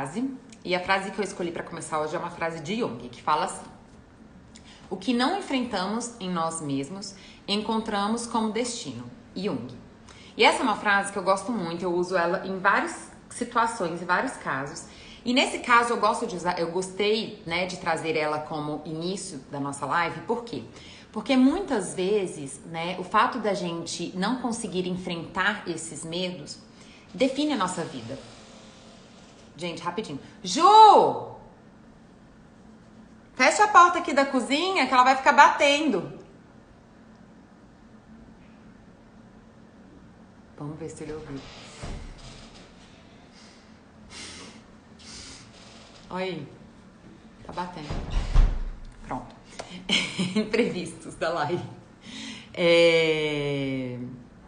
frase. E a frase que eu escolhi para começar hoje é uma frase de Jung, que fala assim: o que não enfrentamos em nós mesmos, encontramos como destino. Jung. E essa é uma frase que eu gosto muito, eu uso ela em várias situações, em vários casos. E nesse caso eu gostei, né, de trazer ela como início da nossa live, por quê? Porque muitas vezes, né, o fato da gente não conseguir enfrentar esses medos define a nossa vida. Gente, rapidinho. Ju! Fecha a porta aqui da cozinha que ela vai ficar batendo. Vamos ver se ele ouviu. Olha aí. Tá batendo. Pronto. Imprevistos da live.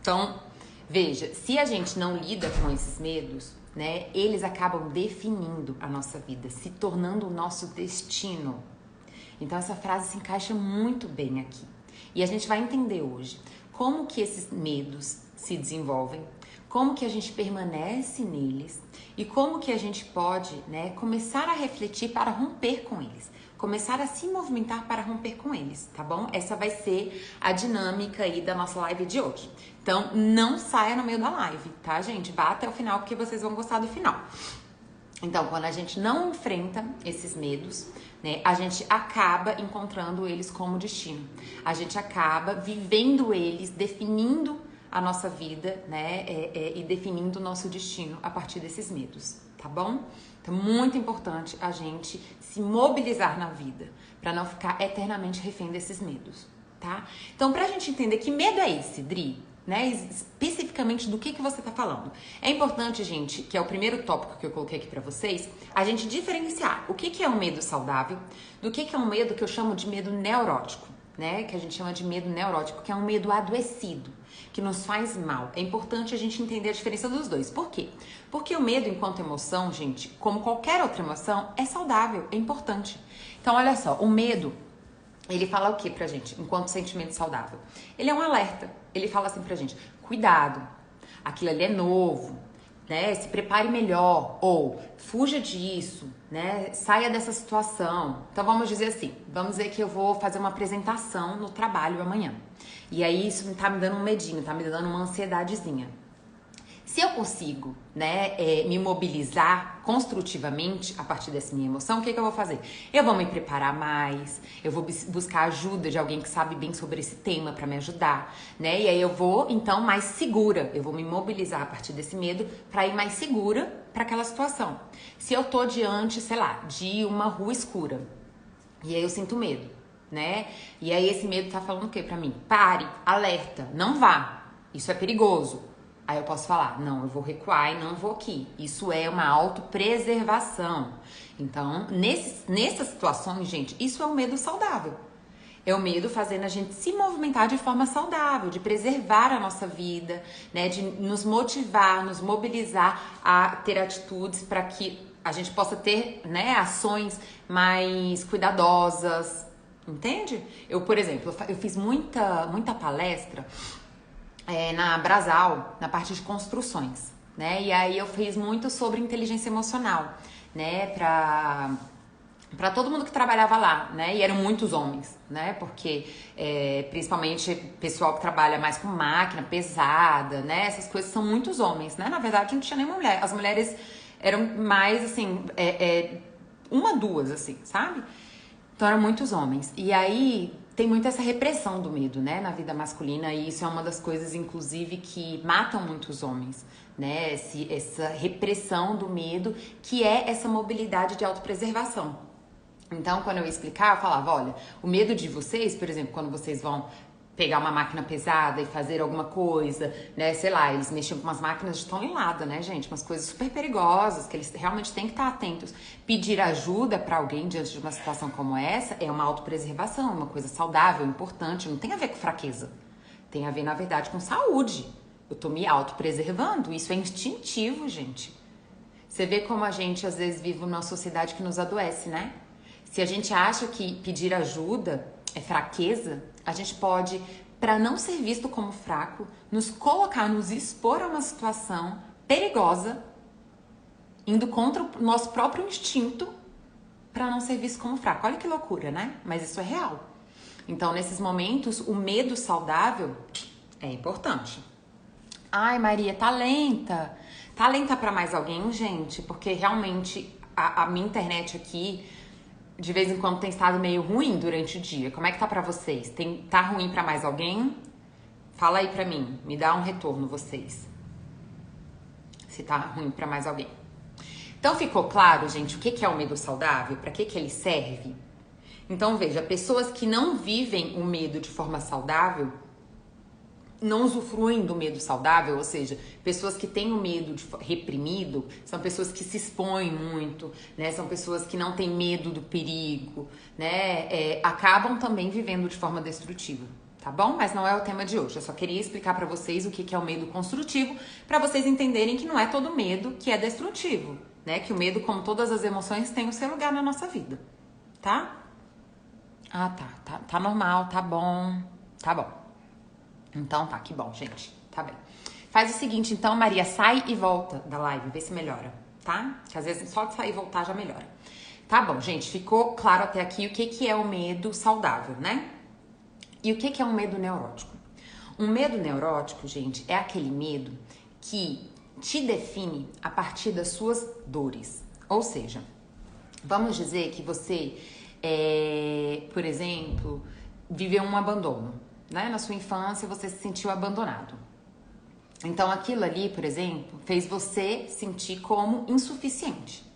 Então, veja, se a gente não lida com esses medos, né, eles acabam definindo a nossa vida, se tornando o nosso destino. Então essa frase se encaixa muito bem aqui. E a gente vai entender hoje como que esses medos se desenvolvem, como que a gente permanece neles e como que a gente pode, né, começar a refletir para romper com eles. Começar a se movimentar para romper com eles, tá bom? Essa vai ser a dinâmica aí da nossa live de hoje. Então, não saia no meio da live, tá, gente? Vá até o final porque vocês vão gostar do final. Então, quando a gente não enfrenta esses medos, né, a gente acaba encontrando eles como destino. A gente acaba vivendo eles, definindo a nossa vida, né, e definindo o nosso destino a partir desses medos, tá bom? Então, muito importante a gente se mobilizar na vida, para não ficar eternamente refém desses medos, tá? Então, pra gente entender que medo é esse, Dri, né, especificamente do que você tá falando, é importante, gente, que é o primeiro tópico que eu coloquei aqui pra vocês, a gente diferenciar o que é um medo saudável do que é um medo que eu chamo de medo neurótico, né, que a gente chama de medo neurótico, que é um medo adoecido, que nos faz mal. É importante a gente entender a diferença dos dois. Por quê? Porque o medo, enquanto emoção, gente, como qualquer outra emoção, é saudável, é importante. Então, olha só, o medo, ele fala o que pra gente, enquanto sentimento saudável? Ele é um alerta. Ele fala assim pra gente: cuidado, aquilo ali é novo, né? Se prepare melhor, ou fuja disso, né? Saia dessa situação. Então vamos dizer assim, vamos dizer que eu vou fazer uma apresentação no trabalho amanhã. E aí isso tá me dando um medinho, tá me dando uma ansiedadezinha. Se eu consigo, né, me mobilizar construtivamente a partir dessa minha emoção, o que eu vou fazer? Eu vou me preparar mais, eu vou buscar ajuda de alguém que sabe bem sobre esse tema para me ajudar, né? E aí eu vou, então, mais segura, eu vou me mobilizar a partir desse medo para ir mais segura para aquela situação. Se eu tô diante, sei lá, de uma rua escura, e aí eu sinto medo, né? E aí esse medo tá falando o quê pra mim? Pare, alerta, não vá, isso é perigoso. Aí eu posso falar: não, eu vou recuar e não vou aqui. Isso é uma autopreservação. Então, nessas situações, gente, isso é um medo saudável. É o medo fazendo a gente se movimentar de forma saudável, de preservar a nossa vida, né? De nos motivar, nos mobilizar a ter atitudes para que a gente possa ter, né, ações mais cuidadosas, entende? Eu, por exemplo, eu fiz muita palestra na Brasal, na parte de construções, né? E aí eu fiz muito sobre inteligência emocional, né? Pra todo mundo que trabalhava lá, né? E eram muitos homens, né? Porque principalmente pessoal que trabalha mais com máquina pesada, né? Essas coisas são muitos homens, né? Na verdade não tinha nenhuma mulher. As mulheres eram mais, assim, uma, duas, assim, sabe? Então eram muitos homens. E aí tem muito essa repressão do medo, né, na vida masculina, e isso é uma das coisas, inclusive, que matam muitos homens, né, essa repressão do medo, que é essa mobilidade de autopreservação. Então, quando eu ia explicar, eu falava: olha, o medo de vocês, por exemplo, quando vocês vão pegar uma máquina pesada e fazer alguma coisa, né, sei lá, eles mexiam com umas máquinas de tonelada, né, gente, umas coisas super perigosas, que eles realmente têm que estar atentos. Pedir ajuda pra alguém diante de uma situação como essa é uma autopreservação, uma coisa saudável, importante, não tem a ver com fraqueza, tem a ver, na verdade, com saúde. Eu tô me autopreservando, isso é instintivo, gente. Você vê como a gente, às vezes, vive numa sociedade que nos adoece, né? Se a gente acha que pedir ajuda é fraqueza, a gente pode, para não ser visto como fraco, nos colocar, nos expor a uma situação perigosa, indo contra o nosso próprio instinto para não ser visto como fraco. Olha que loucura, né? Mas isso é real. Então, nesses momentos, o medo saudável é importante. Ai, Maria, tá lenta. Tá lenta para mais alguém, gente? Porque realmente a minha internet aqui, de vez em quando, tem estado meio ruim durante o dia. Como é que tá pra vocês? Tá ruim para mais alguém? Fala aí pra mim. Me dá um retorno, vocês. Se tá ruim para mais alguém. Então, ficou claro, gente, o que é o medo saudável? Para que ele serve? Então, veja, pessoas que não vivem o medo de forma saudável, não usufruem do medo saudável, ou seja, pessoas que têm o medo reprimido, são pessoas que se expõem muito, né? São pessoas que não têm medo do perigo, né? Acabam também vivendo de forma destrutiva, tá bom? Mas não é o tema de hoje, eu só queria explicar pra vocês o que é o medo construtivo, pra vocês entenderem que não é todo medo que é destrutivo, né? Que o medo, como todas as emoções, tem o seu lugar na nossa vida, tá? Ah, tá normal, tá bom. Então tá, que bom, gente. Tá bem. Faz o seguinte, então, Maria, sai e volta da live, vê se melhora, tá? Que às vezes só de sair e voltar já melhora. Tá bom, gente, ficou claro até aqui o que é o medo saudável, né? E o que é um medo neurótico? Um medo neurótico, gente, é aquele medo que te define a partir das suas dores. Ou seja, vamos dizer que você, por exemplo, viveu um abandono, né? Na sua infância você se sentiu abandonado. Então aquilo ali, por exemplo, fez você sentir como insuficiente.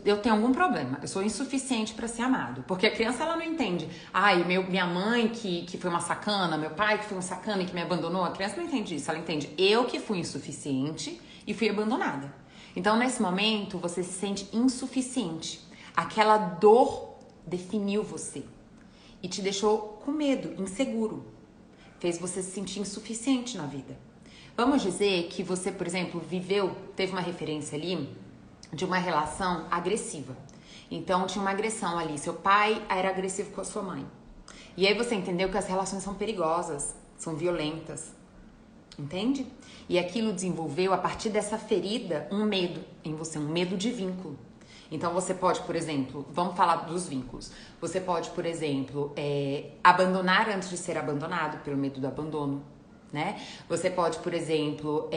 Eu tenho algum problema, eu sou insuficiente para ser amado. Porque a criança, ela não entende. Ai, minha mãe que foi uma sacana, meu pai que foi um sacana e que me abandonou. A criança não entende isso, ela entende eu que fui insuficiente e fui abandonada. Então, nesse momento, você se sente insuficiente. Aquela dor definiu você e te deixou com medo, inseguro. Fez você se sentir insuficiente na vida. Vamos dizer que você, por exemplo, teve uma referência ali de uma relação agressiva. Então, tinha uma agressão ali. Seu pai era agressivo com a sua mãe. E aí você entendeu que as relações são perigosas, são violentas. Entende? E aquilo desenvolveu, a partir dessa ferida, um medo em você, um medo de vínculo. Então, você pode, por exemplo, vamos falar dos vínculos. Você pode, por exemplo, abandonar antes de ser abandonado, pelo medo do abandono, né? Você pode, por exemplo,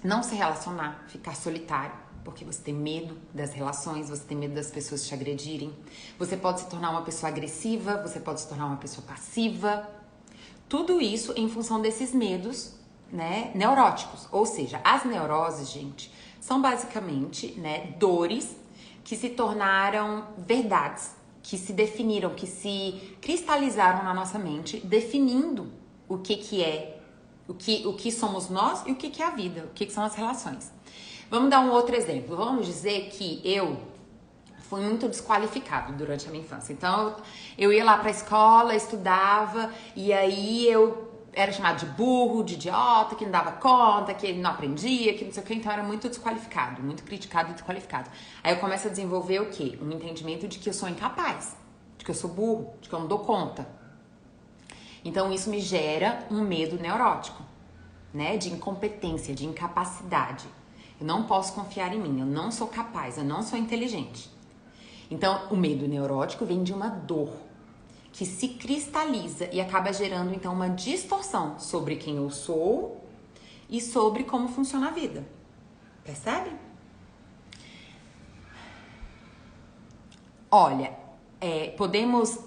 não se relacionar, ficar solitário, porque você tem medo das relações, você tem medo das pessoas te agredirem. Você pode se tornar uma pessoa agressiva, você pode se tornar uma pessoa passiva. Tudo isso em função desses medos, né, neuróticos. Ou seja, as neuroses, gente, são basicamente, né, dores que se tornaram verdades, que se definiram, que se cristalizaram na nossa mente, definindo o que é, o que somos nós e o que é a vida, o que são as relações. Vamos dar um outro exemplo. Vamos dizer que eu fui muito desqualificado durante a minha infância. Então, eu ia lá pra escola, estudava, e aí eu era chamado de burro, de idiota, que não dava conta, que não aprendia, que não sei o que. Então, eu era muito desqualificado, muito criticado e desqualificado. Aí eu começo a desenvolver o quê? Um entendimento de que eu sou incapaz, de que eu sou burro, de que eu não dou conta. Então, isso me gera um medo neurótico, né? De incompetência, de incapacidade. Eu não posso confiar em mim, eu não sou capaz, eu não sou inteligente. Então, o medo neurótico vem de uma dor que se cristaliza e acaba gerando, então, uma distorção sobre quem eu sou e sobre como funciona a vida. Percebe? Olha, podemos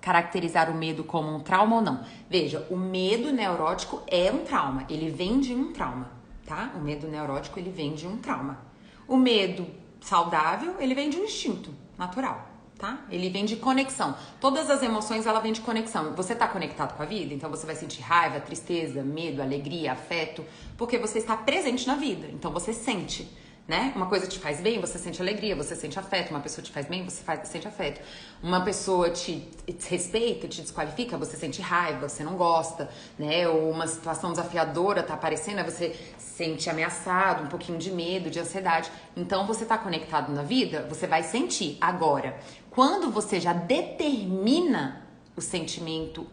caracterizar o medo como um trauma ou não? Veja, o medo neurótico é um trauma, ele vem de um trauma. Tá? O medo neurótico, ele vem de um trauma. O medo saudável, ele vem de um instinto natural, tá? Ele vem de conexão. Todas as emoções, ela vem de conexão. Você tá conectado com a vida, então você vai sentir raiva, tristeza, medo, alegria, afeto, porque você está presente na vida. Então você sente, né? Uma coisa te faz bem, você sente alegria, você sente afeto. Uma pessoa te faz bem, você sente afeto. Uma pessoa te respeita, te desqualifica, você sente raiva, você não gosta, né? Ou uma situação desafiadora tá aparecendo, aí você sente ameaçado, um pouquinho de medo, de ansiedade. Então, você tá conectado na vida, você vai sentir. Agora, quando você já determina o sentimento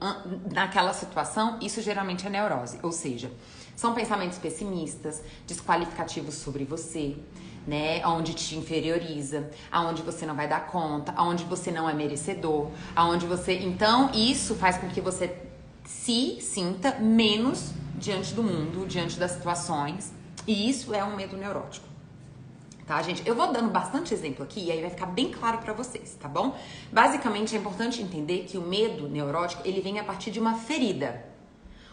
naquela situação, isso geralmente é neurose. Ou seja, São pensamentos pessimistas, desqualificativos sobre você, né? Onde te inferioriza, aonde você não vai dar conta, aonde você não é merecedor, aonde você... Então, isso faz com que você se sinta menos diante do mundo, diante das situações. E isso é um medo neurótico. Tá, gente? Eu vou dando bastante exemplo aqui e aí vai ficar bem claro pra vocês, tá bom? Basicamente, é importante entender que o medo neurótico, ele vem a partir de uma ferida,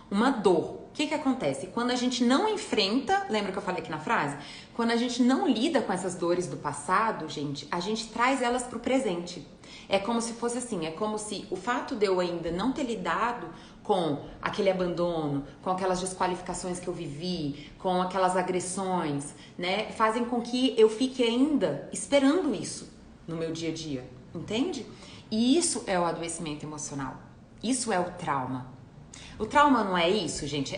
uma dor. O que que acontece? Quando a gente não enfrenta, lembra que eu falei aqui na frase? Quando a gente não lida com essas dores do passado, gente, a gente traz elas pro presente. É como se fosse assim, é como se o fato de eu ainda não ter lidado com aquele abandono, com aquelas desqualificações que eu vivi, com aquelas agressões, né, fazem com que eu fique ainda esperando isso no meu dia a dia, entende? E isso é o adoecimento emocional, isso é o trauma. O trauma não é isso, gente,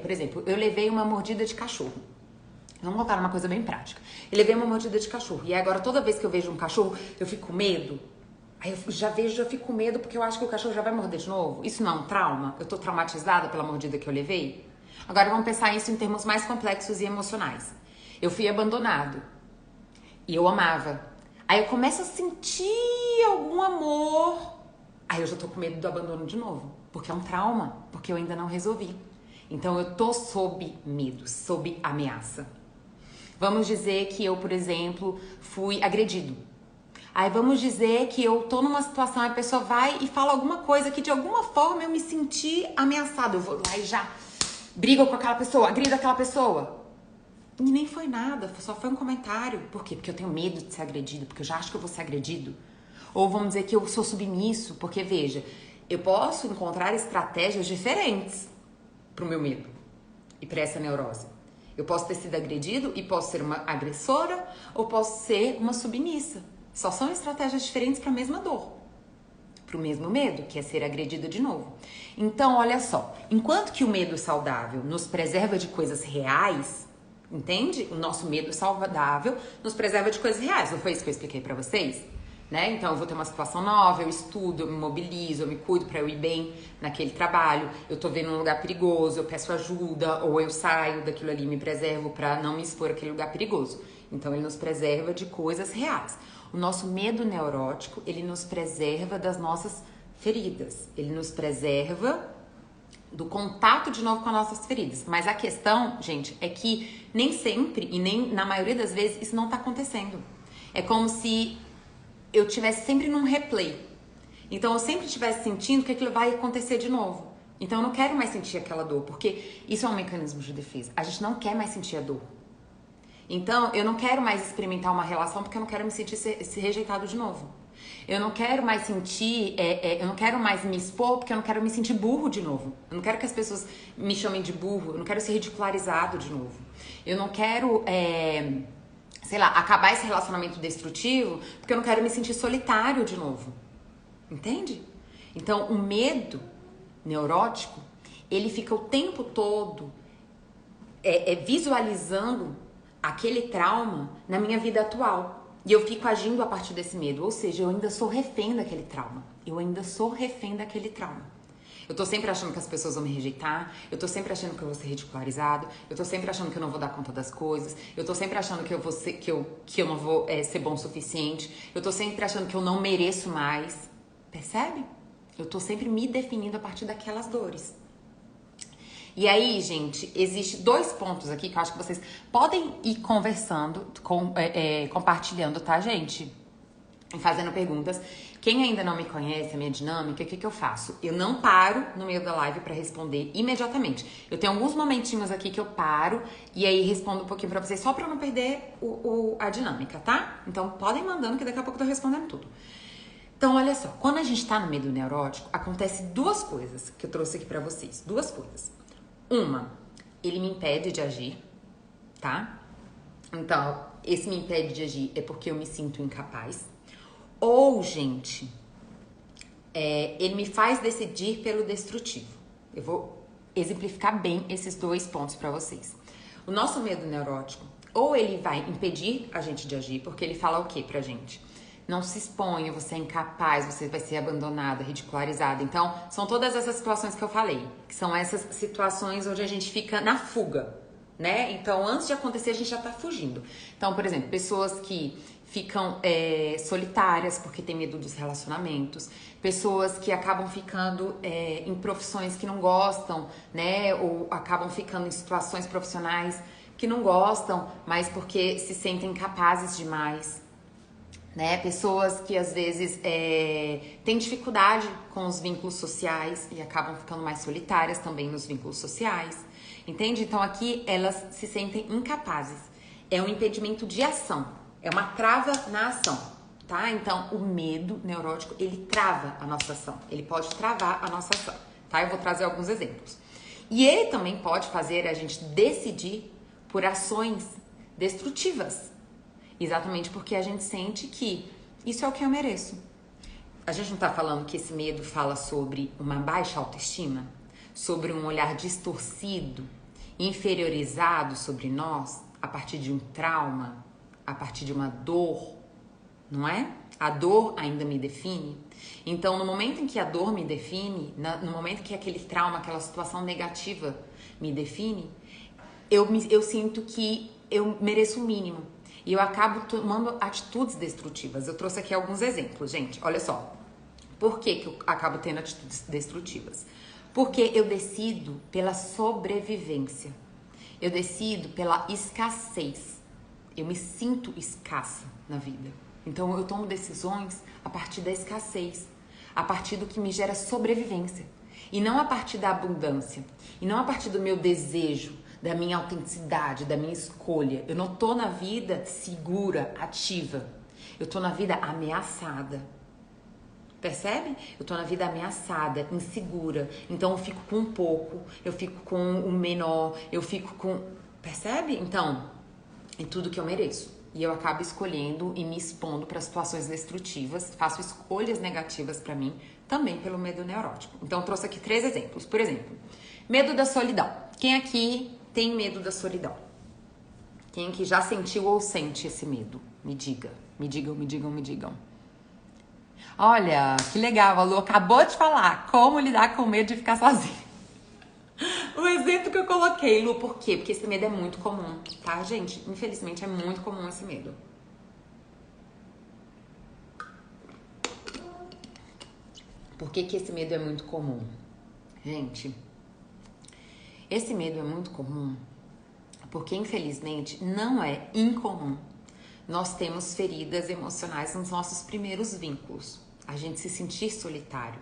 por exemplo, eu levei uma mordida de cachorro. Vamos colocar uma coisa bem prática. Eu levei uma mordida de cachorro e agora toda vez que eu vejo um cachorro, eu fico com medo. Aí eu já fico com medo porque eu acho que o cachorro já vai morder de novo. Isso não é um trauma? Eu tô traumatizada pela mordida que eu levei? Agora vamos pensar isso em termos mais complexos e emocionais. Eu fui abandonado e eu amava. Aí eu começo a sentir algum amor. Aí eu já tô com medo do abandono de novo. Porque é um trauma, porque eu ainda não resolvi. Então eu tô sob medo, sob ameaça. Vamos dizer que eu, por exemplo, fui agredido. Aí vamos dizer que eu tô numa situação, a pessoa vai e fala alguma coisa que de alguma forma eu me senti ameaçada. Eu vou lá e já brigo com aquela pessoa, agrido aquela pessoa. E nem foi nada, só foi um comentário. Por quê? Porque eu tenho medo de ser agredido, porque eu já acho que eu vou ser agredido. Ou vamos dizer que eu sou submisso, porque veja, eu posso encontrar estratégias diferentes pro meu medo e pra essa neurose. Eu posso ter sido agredido e posso ser uma agressora ou posso ser uma submissa. Só são estratégias diferentes para a mesma dor, para o mesmo medo, que é ser agredida de novo. Então, olha só, enquanto que o medo saudável nos preserva de coisas reais, entende? O nosso medo saudável nos preserva de coisas reais. Não foi isso que eu expliquei para vocês? Né? Então, eu vou ter uma situação nova, eu estudo, eu me mobilizo, eu me cuido para eu ir bem naquele trabalho. Eu tô vendo um lugar perigoso, eu peço ajuda, ou eu saio daquilo ali e me preservo para não me expor àquele lugar perigoso. Então, ele nos preserva de coisas reais. O nosso medo neurótico, ele nos preserva das nossas feridas. Ele nos preserva do contato de novo com as nossas feridas. Mas a questão, gente, é que nem sempre e nem na maioria das vezes isso não tá acontecendo. É como se eu estivesse sempre num replay. Então eu sempre estivesse sentindo que aquilo vai acontecer de novo. Então eu não quero mais sentir aquela dor, porque isso é um mecanismo de defesa. A gente não quer mais sentir a dor. Então, eu não quero mais experimentar uma relação porque eu não quero me sentir ser rejeitado de novo. Eu não quero mais sentir, eu não quero mais me expor porque eu não quero me sentir burro de novo. Eu não quero que as pessoas me chamem de burro, eu não quero ser ridicularizado de novo. Eu não quero, sei lá, acabar esse relacionamento destrutivo porque eu não quero me sentir solitário de novo. Entende? Então, o medo neurótico, ele fica o tempo todo visualizando aquele trauma na minha vida atual. E eu fico agindo a partir desse medo. Ou seja, eu ainda sou refém daquele trauma. Eu ainda sou refém daquele trauma. Eu tô sempre achando que as pessoas vão me rejeitar. Eu tô sempre achando que eu vou ser ridicularizado. Eu tô sempre achando que eu não vou dar conta das coisas. Eu tô sempre achando que eu não vou ser bom o suficiente. Eu tô sempre achando que eu não mereço mais. Percebe? Eu tô sempre me definindo a partir daquelas dores. E aí, gente, existe 2 pontos aqui que eu acho que vocês podem ir conversando, compartilhando, tá, gente? E fazendo perguntas. Quem ainda não me conhece, a minha dinâmica, o que eu faço? Eu não paro no meio da live pra responder imediatamente. Eu tenho alguns momentinhos aqui que eu paro e aí respondo um pouquinho pra vocês, só pra eu não perder a dinâmica, tá? Então, podem mandando que daqui a pouco eu tô respondendo tudo. Então, olha só, quando a gente tá no medo neurótico, acontece 2 coisas que eu trouxe aqui pra vocês. 2 coisas. Uma, ele me impede de agir, tá? Então, esse me impede de agir é porque eu me sinto incapaz. Ou, gente, ele me faz decidir pelo destrutivo. Eu vou exemplificar bem esses 2 pontos pra vocês. O nosso medo neurótico, ou ele vai impedir a gente de agir, porque ele fala o quê pra gente? não se exponha, você é incapaz, você vai ser abandonada, ridicularizada. Então, são todas essas situações que eu falei, que são essas situações onde a gente fica na fuga, né? Então, antes de acontecer, a gente já tá fugindo. Então, por exemplo, pessoas que ficam solitárias porque tem medo dos relacionamentos, pessoas que acabam ficando em profissões que não gostam, né? Ou acabam ficando em situações profissionais que não gostam, mas porque se sentem incapazes demais. Né? Pessoas que às vezes têm dificuldade com os vínculos sociais e acabam ficando mais solitárias também nos vínculos sociais, entende? Então aqui elas se sentem incapazes, é um impedimento de ação, é uma trava na ação, tá? Então o medo neurótico, ele trava a nossa ação, ele pode travar a nossa ação, tá? Eu vou trazer alguns exemplos. E ele também pode fazer a gente decidir por ações destrutivas. Exatamente porque a gente sente que isso é o que eu mereço. A gente não tá falando que esse medo fala sobre uma baixa autoestima? Sobre um olhar distorcido, inferiorizado sobre nós, a partir de um trauma, a partir de uma dor, não é? A dor ainda me define. Então, no momento em que a dor me define, no momento que aquele trauma, aquela situação negativa me define, eu sinto que eu mereço o mínimo. E eu acabo tomando atitudes destrutivas. Eu trouxe aqui alguns exemplos, gente. Olha só. Por que eu acabo tendo atitudes destrutivas? Porque eu decido pela sobrevivência. Eu decido pela escassez. Eu me sinto escassa na vida. Então eu tomo decisões a partir da escassez. A partir do que me gera sobrevivência. E não a partir da abundância. E não a partir do meu desejo, da minha autenticidade, da minha escolha. Eu não tô na vida segura, ativa. Eu tô na vida ameaçada. Percebe? Eu tô na vida ameaçada, insegura. Então eu fico com um pouco, eu fico com o menor, eu fico com... Percebe? Então, é tudo que eu mereço. E eu acabo escolhendo e me expondo para situações destrutivas, faço escolhas negativas para mim, também pelo medo neurótico. Então eu trouxe aqui 3 exemplos. Por exemplo, medo da solidão. Quem aqui tem medo da solidão? Quem aqui já sentiu ou sente esse medo? Me diga. Me digam, me digam, me digam. Olha, que legal, a Lu acabou de falar como lidar com o medo de ficar sozinha. O exemplo que eu coloquei, Lu, por quê? Porque esse medo é muito comum, tá, gente? Infelizmente é muito comum esse medo. Por que que esse medo é muito comum? Gente, esse medo é muito comum porque, infelizmente, não é incomum. Nós temos feridas emocionais nos nossos primeiros vínculos. A gente se sentir solitário.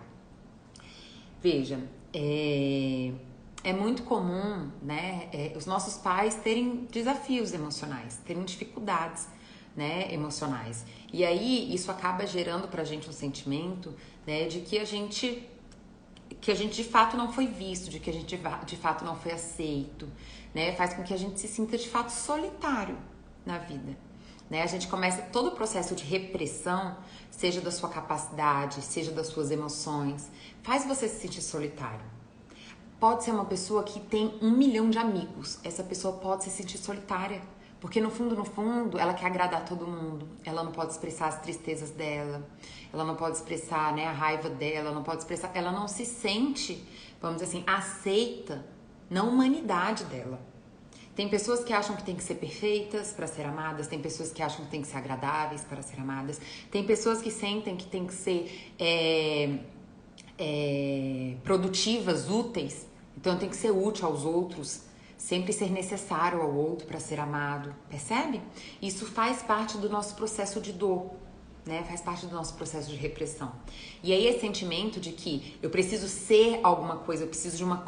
Veja, é muito comum, né, os nossos pais terem desafios emocionais, terem dificuldades, né, emocionais. E aí isso acaba gerando pra gente um sentimento, né, de que a gente de fato não foi visto, de que a gente de fato não foi aceito, né? Faz com que a gente se sinta de fato solitário na vida, né? A gente começa todo o processo de repressão, seja da sua capacidade, seja das suas emoções, faz você se sentir solitário. Pode ser uma pessoa que tem 1 milhão de amigos, essa pessoa pode se sentir solitária, porque no fundo, ela quer agradar todo mundo, ela não pode expressar as tristezas dela, ela não pode expressar, né, a raiva dela, não pode expressar, ela não se sente, vamos dizer assim, aceita na humanidade dela. Tem pessoas que acham que tem que ser perfeitas para ser amadas, tem pessoas que acham que tem que ser agradáveis para ser amadas, tem pessoas que sentem que tem que ser produtivas, úteis, então tem que ser útil aos outros, sempre ser necessário ao outro para ser amado, percebe? Isso faz parte do nosso processo de dor, né? Faz parte do nosso processo de repressão. E aí esse sentimento de que eu preciso ser alguma coisa,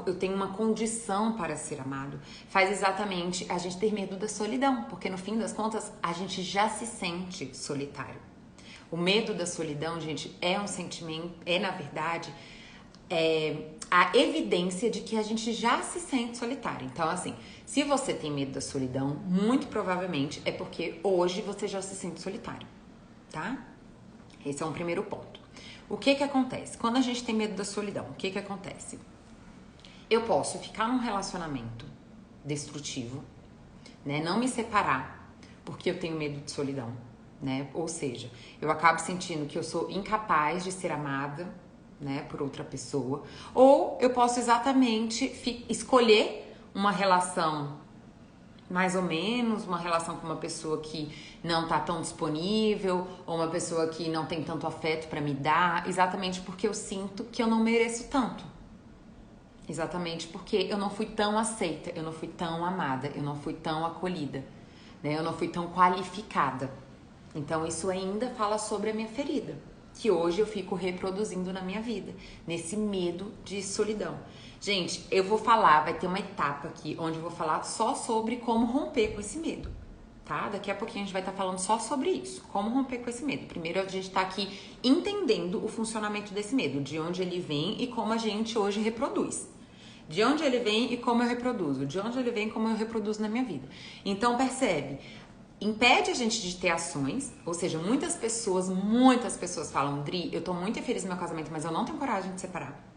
eu tenho uma condição para ser amado, faz exatamente a gente ter medo da solidão, porque no fim das contas a gente já se sente solitário. O medo da solidão, gente, é um sentimento, na verdade, a evidência de que a gente já se sente solitário. Então, assim, se você tem medo da solidão, muito provavelmente é porque hoje você já se sente solitário, tá? Esse é um primeiro ponto. O que que acontece? Quando a gente tem medo da solidão, o que que acontece? Eu posso ficar num relacionamento destrutivo, né? Não me separar porque eu tenho medo de solidão, né? Ou seja, eu acabo sentindo que eu sou incapaz de ser amada, né, por outra pessoa. Ou eu posso exatamente escolher uma relação mais ou menos, uma relação com uma pessoa que não tá tão disponível, ou uma pessoa que não tem tanto afeto pra me dar, exatamente porque eu sinto que eu não mereço tanto. Exatamente porque eu não fui tão aceita, eu não fui tão amada, eu não fui tão acolhida, né? Eu não fui tão qualificada. Então isso ainda fala sobre a minha ferida, que hoje eu fico reproduzindo na minha vida, nesse medo de solidão. Gente, eu vou falar, vai ter uma etapa aqui onde eu vou falar só sobre como romper com esse medo, tá? Daqui a pouquinho a gente vai estar falando só sobre isso, como romper com esse medo. Primeiro a gente tá aqui entendendo o funcionamento desse medo, de onde ele vem e como a gente hoje reproduz. De onde ele vem e como eu reproduzo, de onde ele vem e como eu reproduzo na minha vida. Então percebe, impede a gente de ter ações, ou seja, muitas pessoas falam, Dri, eu tô muito infeliz no meu casamento, mas eu não tenho coragem de separar.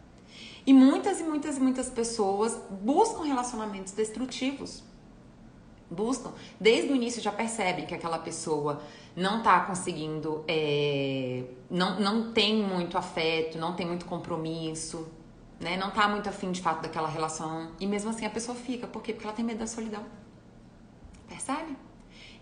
E muitas pessoas buscam relacionamentos destrutivos. Buscam. Desde o início já percebem que aquela pessoa não tá conseguindo, não tem muito afeto, não tem muito compromisso, né? Não tá muito afim de fato daquela relação. E mesmo assim a pessoa fica. Por quê? Porque ela tem medo da solidão. Percebe?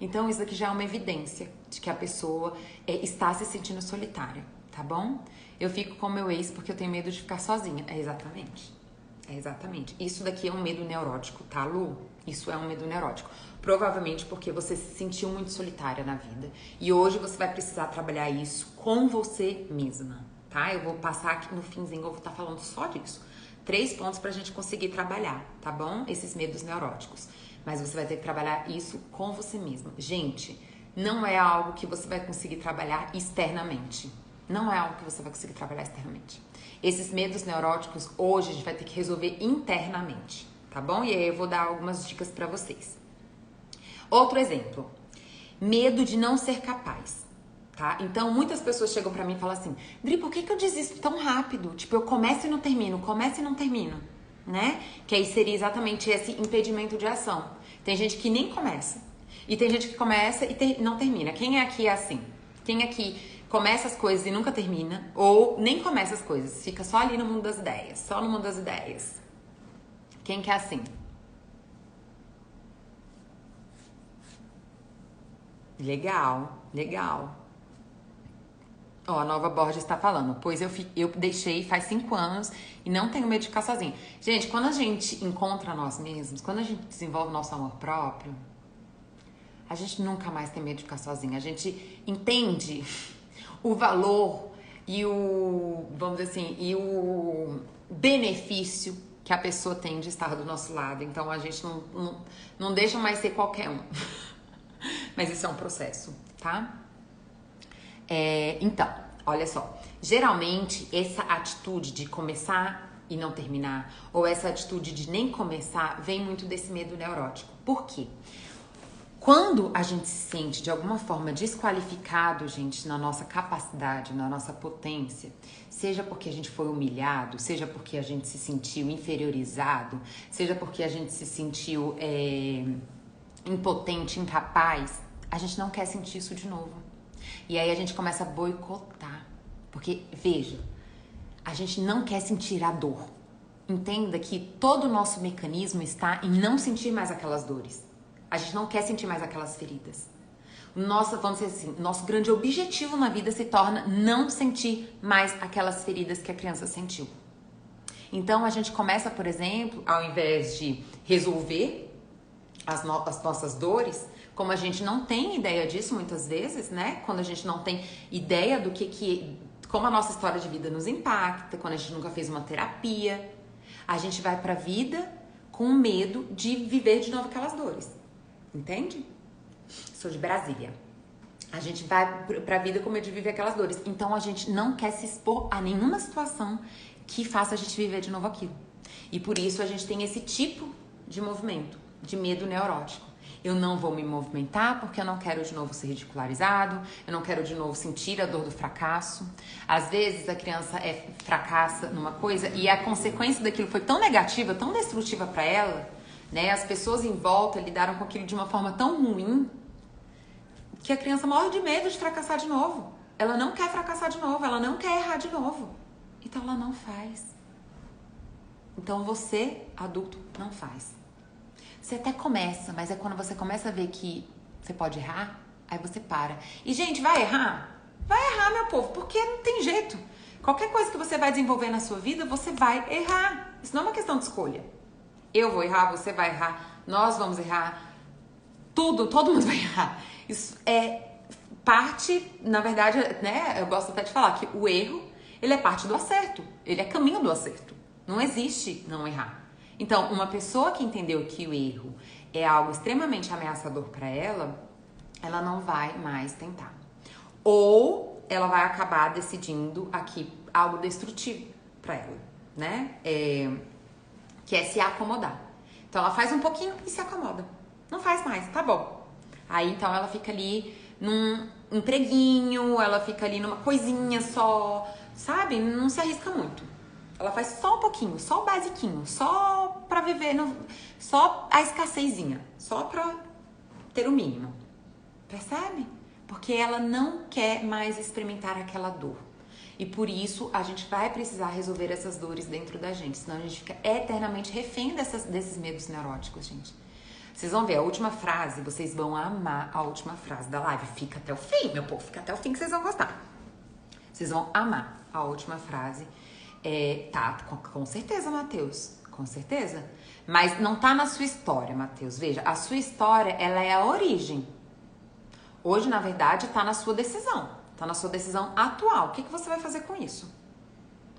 Então isso aqui já é uma evidência de que a pessoa está se sentindo solitária, tá bom? Eu fico com meu ex porque eu tenho medo de ficar sozinha. Exatamente. Isso daqui é um medo neurótico, tá, Lu? Isso é um medo neurótico. Provavelmente porque você se sentiu muito solitária na vida. E hoje você vai precisar trabalhar isso com você mesma, tá? Eu vou passar aqui no finzinho, eu vou estar falando só disso. 3 pontos pra gente conseguir trabalhar, tá bom? Esses medos neuróticos. Mas você vai ter que trabalhar isso com você mesma. Gente, não é algo que você vai conseguir trabalhar externamente. Não é algo que você vai conseguir trabalhar externamente. Esses medos neuróticos, hoje, a gente vai ter que resolver internamente, tá bom? E aí eu vou dar algumas dicas pra vocês. Outro exemplo. Medo de não ser capaz, tá? Então, muitas pessoas chegam pra mim e falam assim, Dri, por que eu desisto tão rápido? Tipo, eu começo e não termino, né? Que aí seria exatamente esse impedimento de ação. Tem gente que nem começa. E tem gente que começa e não termina. Quem é aqui assim? Quem aqui começa as coisas e nunca termina? Ou nem começa as coisas, fica só ali no mundo das ideias. Só no mundo das ideias. Quem que é assim? Legal. Ó, a Nova Borges está falando, pois eu deixei faz 5 anos e não tenho medo de ficar sozinha. Gente, quando a gente encontra nós mesmos, quando a gente desenvolve nosso amor próprio, a gente nunca mais tem medo de ficar sozinha. A gente entende o valor e vamos dizer assim, e o benefício que a pessoa tem de estar do nosso lado. Então a gente não deixa mais ser qualquer um. Mas isso é um processo, tá? Então, olha só. Geralmente, essa atitude de começar e não terminar, ou essa atitude de nem começar, vem muito desse medo neurótico. Por quê? Quando a gente se sente de alguma forma desqualificado, gente, na nossa capacidade, na nossa potência, seja porque a gente foi humilhado, seja porque a gente se sentiu inferiorizado, seja porque a gente se sentiu impotente, incapaz, a gente não quer sentir isso de novo. E aí a gente começa a boicotar. Porque, veja, a gente não quer sentir a dor. Entenda que todo o nosso mecanismo está em não sentir mais aquelas dores. A gente não quer sentir mais aquelas feridas. Vamos dizer assim, nosso grande objetivo na vida se torna não sentir mais aquelas feridas que a criança sentiu. Então a gente começa, por exemplo, ao invés de resolver as nossas dores, como a gente não tem ideia disso muitas vezes, né? Quando a gente não tem ideia do como a nossa história de vida nos impacta, quando a gente nunca fez uma terapia, a gente vai pra vida com medo de viver de novo aquelas dores. Entende? Sou de Brasília. A gente vai pra vida com medo de viver aquelas dores. Então a gente não quer se expor a nenhuma situação que faça a gente viver de novo aquilo. E por isso a gente tem esse tipo de movimento, de medo neurótico. Eu não vou me movimentar porque eu não quero de novo ser ridicularizado, eu não quero de novo sentir a dor do fracasso. Às vezes a criança fracassa numa coisa e a consequência daquilo foi tão negativa, tão destrutiva para ela, né? As pessoas em volta lidaram com aquilo de uma forma tão ruim que a criança morre de medo de fracassar de novo. Ela não quer fracassar de novo, ela não quer errar de novo. Então ela não faz. Então você, adulto, não faz. Você até começa, mas é quando você começa a ver que você pode errar, aí você para. E, gente, vai errar? Vai errar, meu povo, porque não tem jeito. Qualquer coisa que você vai desenvolver na sua vida, você vai errar. Isso não é uma questão de escolha. Eu vou errar, você vai errar, nós vamos errar. Tudo, todo mundo vai errar. Isso é parte, na verdade, né? Eu gosto até de falar que o erro, ele é parte do acerto. Ele é caminho do acerto. Não existe não errar. Então, uma pessoa que entendeu que o erro é algo extremamente ameaçador para ela, ela não vai mais tentar. Ou ela vai acabar decidindo aqui algo destrutivo para ela, né? Que é se acomodar. Então, ela faz um pouquinho e se acomoda. Não faz mais, tá bom. Aí, então, ela fica ali num empreguinho, ela fica ali numa coisinha só, sabe? Não se arrisca muito. Ela faz só um pouquinho, só o basiquinho, só pra viver, só a escassezinha, só pra ter o mínimo. Percebe? Porque ela não quer mais experimentar aquela dor. E por isso a gente vai precisar resolver essas dores dentro da gente, senão a gente fica eternamente refém desses medos neuróticos, gente. Vocês vão ver a última frase, vocês vão amar a última frase da live. Fica até o fim, meu povo, fica até o fim que vocês vão gostar. Vocês vão amar a última frase. Tá, com certeza, Matheus, com certeza. Mas não tá na sua história, Matheus. Veja, a sua história, ela é a origem. Hoje, na verdade, tá na sua decisão. Tá na sua decisão atual. O que você vai fazer com isso?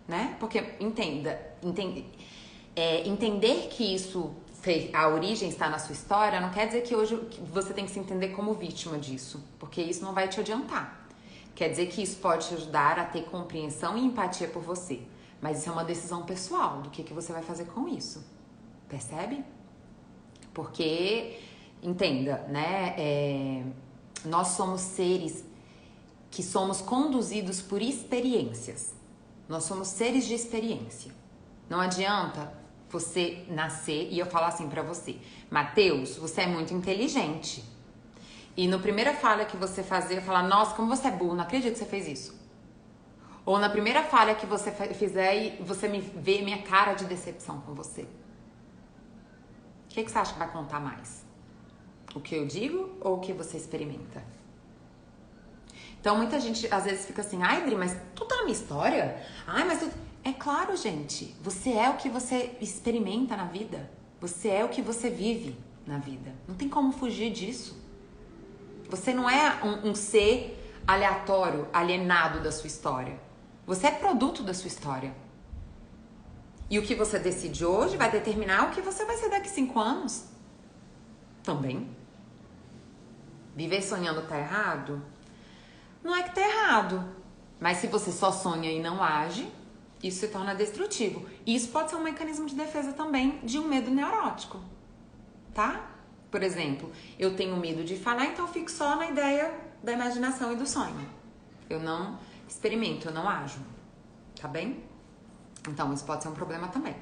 Né? Porque, entender que isso, a origem está na sua história, não quer dizer que hoje você tem que se entender como vítima disso. Porque isso não vai te adiantar. Quer dizer que isso pode te ajudar a ter compreensão e empatia por você. Mas isso é uma decisão pessoal, do que você vai fazer com isso. Percebe? Porque, entenda, né? Nós somos seres que somos conduzidos por experiências. Nós somos seres de experiência. Não adianta você nascer e eu falar assim pra você: Matheus, você é muito inteligente. E na primeira falha que você fazer, eu falar: nossa, como você é burro, não acredito que você fez isso. Ou na primeira falha que você fizer e você me vê minha cara de decepção com você. O que você acha que vai contar mais? O que eu digo ou o que você experimenta? Então muita gente às vezes fica assim: ai, Dri, mas tu tá na minha história? Ai, mas tu... É claro, gente. Você é o que você experimenta na vida. Você é o que você vive na vida. Não tem como fugir disso. Você não é um ser aleatório, alienado da sua história. Você é produto da sua história. E o que você decide hoje vai determinar o que você vai ser daqui 5 anos. Também. Viver sonhando tá errado? Não é que tá errado. Mas se você só sonha e não age, isso se torna destrutivo. E isso pode ser um mecanismo de defesa também de um medo neurótico. Tá? Por exemplo, eu tenho medo de falar, então eu fico só na ideia da imaginação e do sonho. Eu não experimento, eu não ajo. Tá bem? Então, isso pode ser um problema também.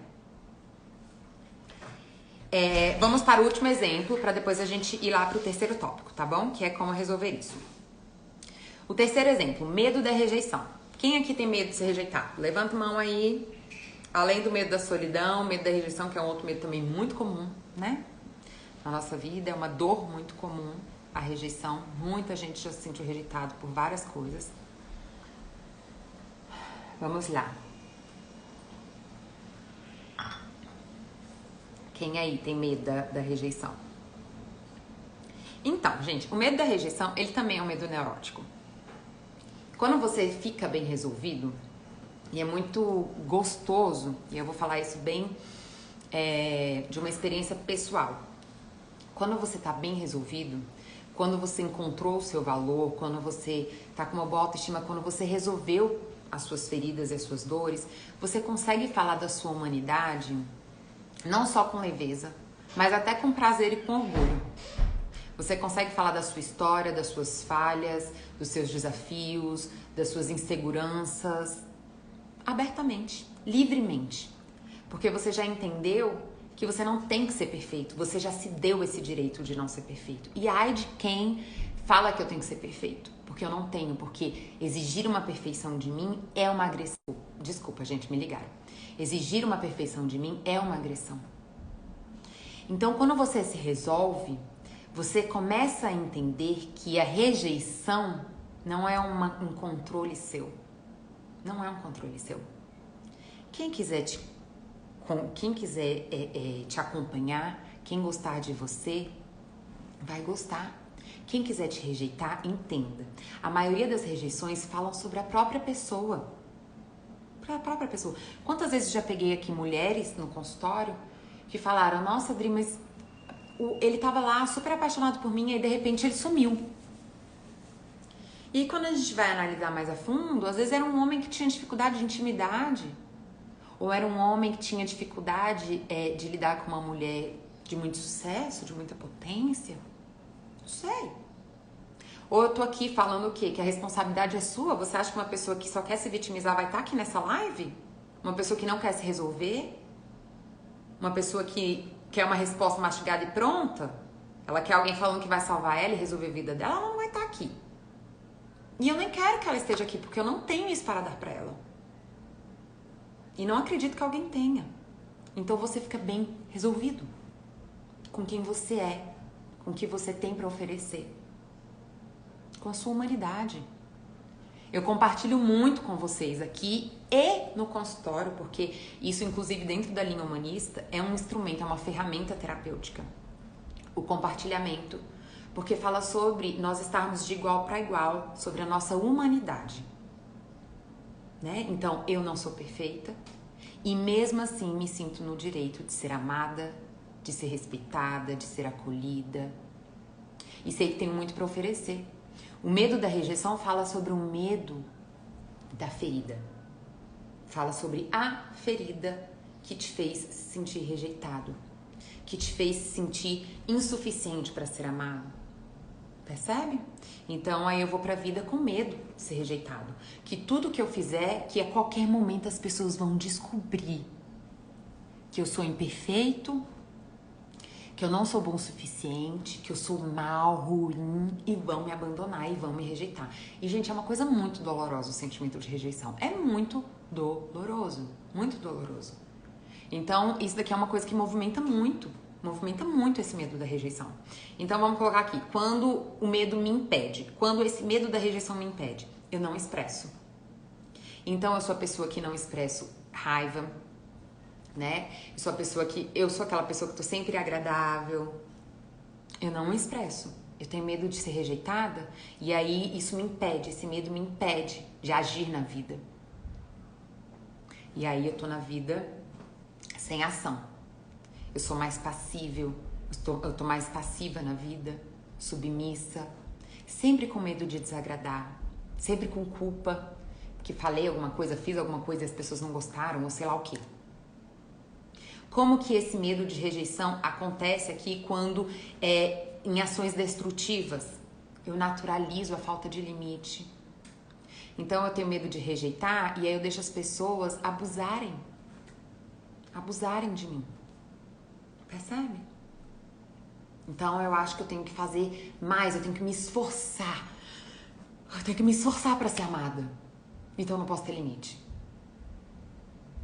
Vamos para o último exemplo, para depois a gente ir lá para o terceiro tópico, tá bom? Que é como resolver isso. O terceiro exemplo, medo da rejeição. Quem aqui tem medo de ser rejeitado? Levanta a mão aí. Além do medo da solidão, medo da rejeição, que é um outro medo também muito comum, né? Na nossa vida, é uma dor muito comum, a rejeição. Muita gente já se sentiu rejeitado por várias coisas. Vamos lá. Quem aí tem medo da rejeição? Então, gente, o medo da rejeição, ele também é um medo neurótico. Quando você fica bem resolvido, e é muito gostoso, e eu vou falar isso bem de uma experiência pessoal. Quando você tá bem resolvido, quando você encontrou o seu valor, quando você tá com uma boa autoestima, quando você resolveu as suas feridas e as suas dores, você consegue falar da sua humanidade não só com leveza, mas até com prazer e com orgulho. Você consegue falar da sua história, das suas falhas, dos seus desafios, das suas inseguranças, abertamente, livremente. Porque você já entendeu que você não tem que ser perfeito, você já se deu esse direito de não ser perfeito. E ai de quem fala que eu tenho que ser perfeito, porque eu não tenho, porque exigir uma perfeição de mim é uma agressão. Desculpa, gente, me ligaram. Exigir uma perfeição de mim é uma agressão. Então, quando você se resolve, você começa a entender que a rejeição não é um controle seu. Não é um controle seu. Quem quiser te acompanhar, quem gostar de você, vai gostar. Quem quiser te rejeitar, entenda. A maioria das rejeições falam sobre a própria pessoa. Para a própria pessoa. Quantas vezes já peguei aqui mulheres no consultório que falaram, nossa, Adri, mas ele tava lá super apaixonado por mim e de repente ele sumiu. E quando a gente vai analisar mais a fundo, às vezes era um homem que tinha dificuldade de intimidade, ou era um homem que tinha dificuldade de lidar com uma mulher de muito sucesso, de muita potência. Não sei. Ou eu tô aqui falando o quê? Que a responsabilidade é sua? Você acha que uma pessoa que só quer se vitimizar vai estar aqui nessa live? Uma pessoa que não quer se resolver? Uma pessoa que quer uma resposta mastigada e pronta? Ela quer alguém falando que vai salvar ela e resolver a vida dela? Ela não vai estar aqui. E eu nem quero que ela esteja aqui, porque eu não tenho isso para dar para ela. E não acredito que alguém tenha. Então você fica bem resolvido com quem você é, com o que você tem para oferecer, com a sua humanidade. Eu compartilho muito com vocês aqui e no consultório, porque isso, inclusive, dentro da linha humanista, é um instrumento, é uma ferramenta terapêutica. O compartilhamento. Porque fala sobre nós estarmos de igual para igual, sobre a nossa humanidade. Né? Então, eu não sou perfeita e mesmo assim me sinto no direito de ser amada, de ser respeitada, de ser acolhida. E sei que tenho muito para oferecer. O medo da rejeição fala sobre o medo da ferida. Fala sobre a ferida que te fez se sentir rejeitado, que te fez se sentir insuficiente para ser amado. Percebe? Então aí eu vou pra vida com medo de ser rejeitado. Que tudo que eu fizer, que a qualquer momento as pessoas vão descobrir que eu sou imperfeito, que eu não sou bom o suficiente, que eu sou mal, ruim e vão me abandonar e vão me rejeitar. E, gente, é uma coisa muito dolorosa o sentimento de rejeição. É muito doloroso, muito doloroso. Então, isso daqui é uma coisa que movimenta muito esse medo da rejeição. Então, vamos colocar aqui, quando o medo me impede, quando esse medo da rejeição me impede, eu não expresso. Então, eu sou a pessoa que não expresso raiva, né? Eu sou aquela pessoa que tô sempre agradável. Eu não expresso. Eu tenho medo de ser rejeitada e aí isso me impede, esse medo me impede de agir na vida. E aí eu tô na vida sem ação. Eu sou mais passível, eu tô mais passiva na vida, submissa, sempre com medo de desagradar, sempre com culpa, que falei alguma coisa, fiz alguma coisa e as pessoas não gostaram, ou sei lá o quê. Como que esse medo de rejeição acontece aqui quando em ações destrutivas? Eu naturalizo a falta de limite. Então eu tenho medo de rejeitar e aí eu deixo as pessoas abusarem de mim. Percebe? Então eu acho que eu tenho que fazer mais, eu tenho que me esforçar. Eu tenho que me esforçar para ser amada. Então eu não posso ter limite.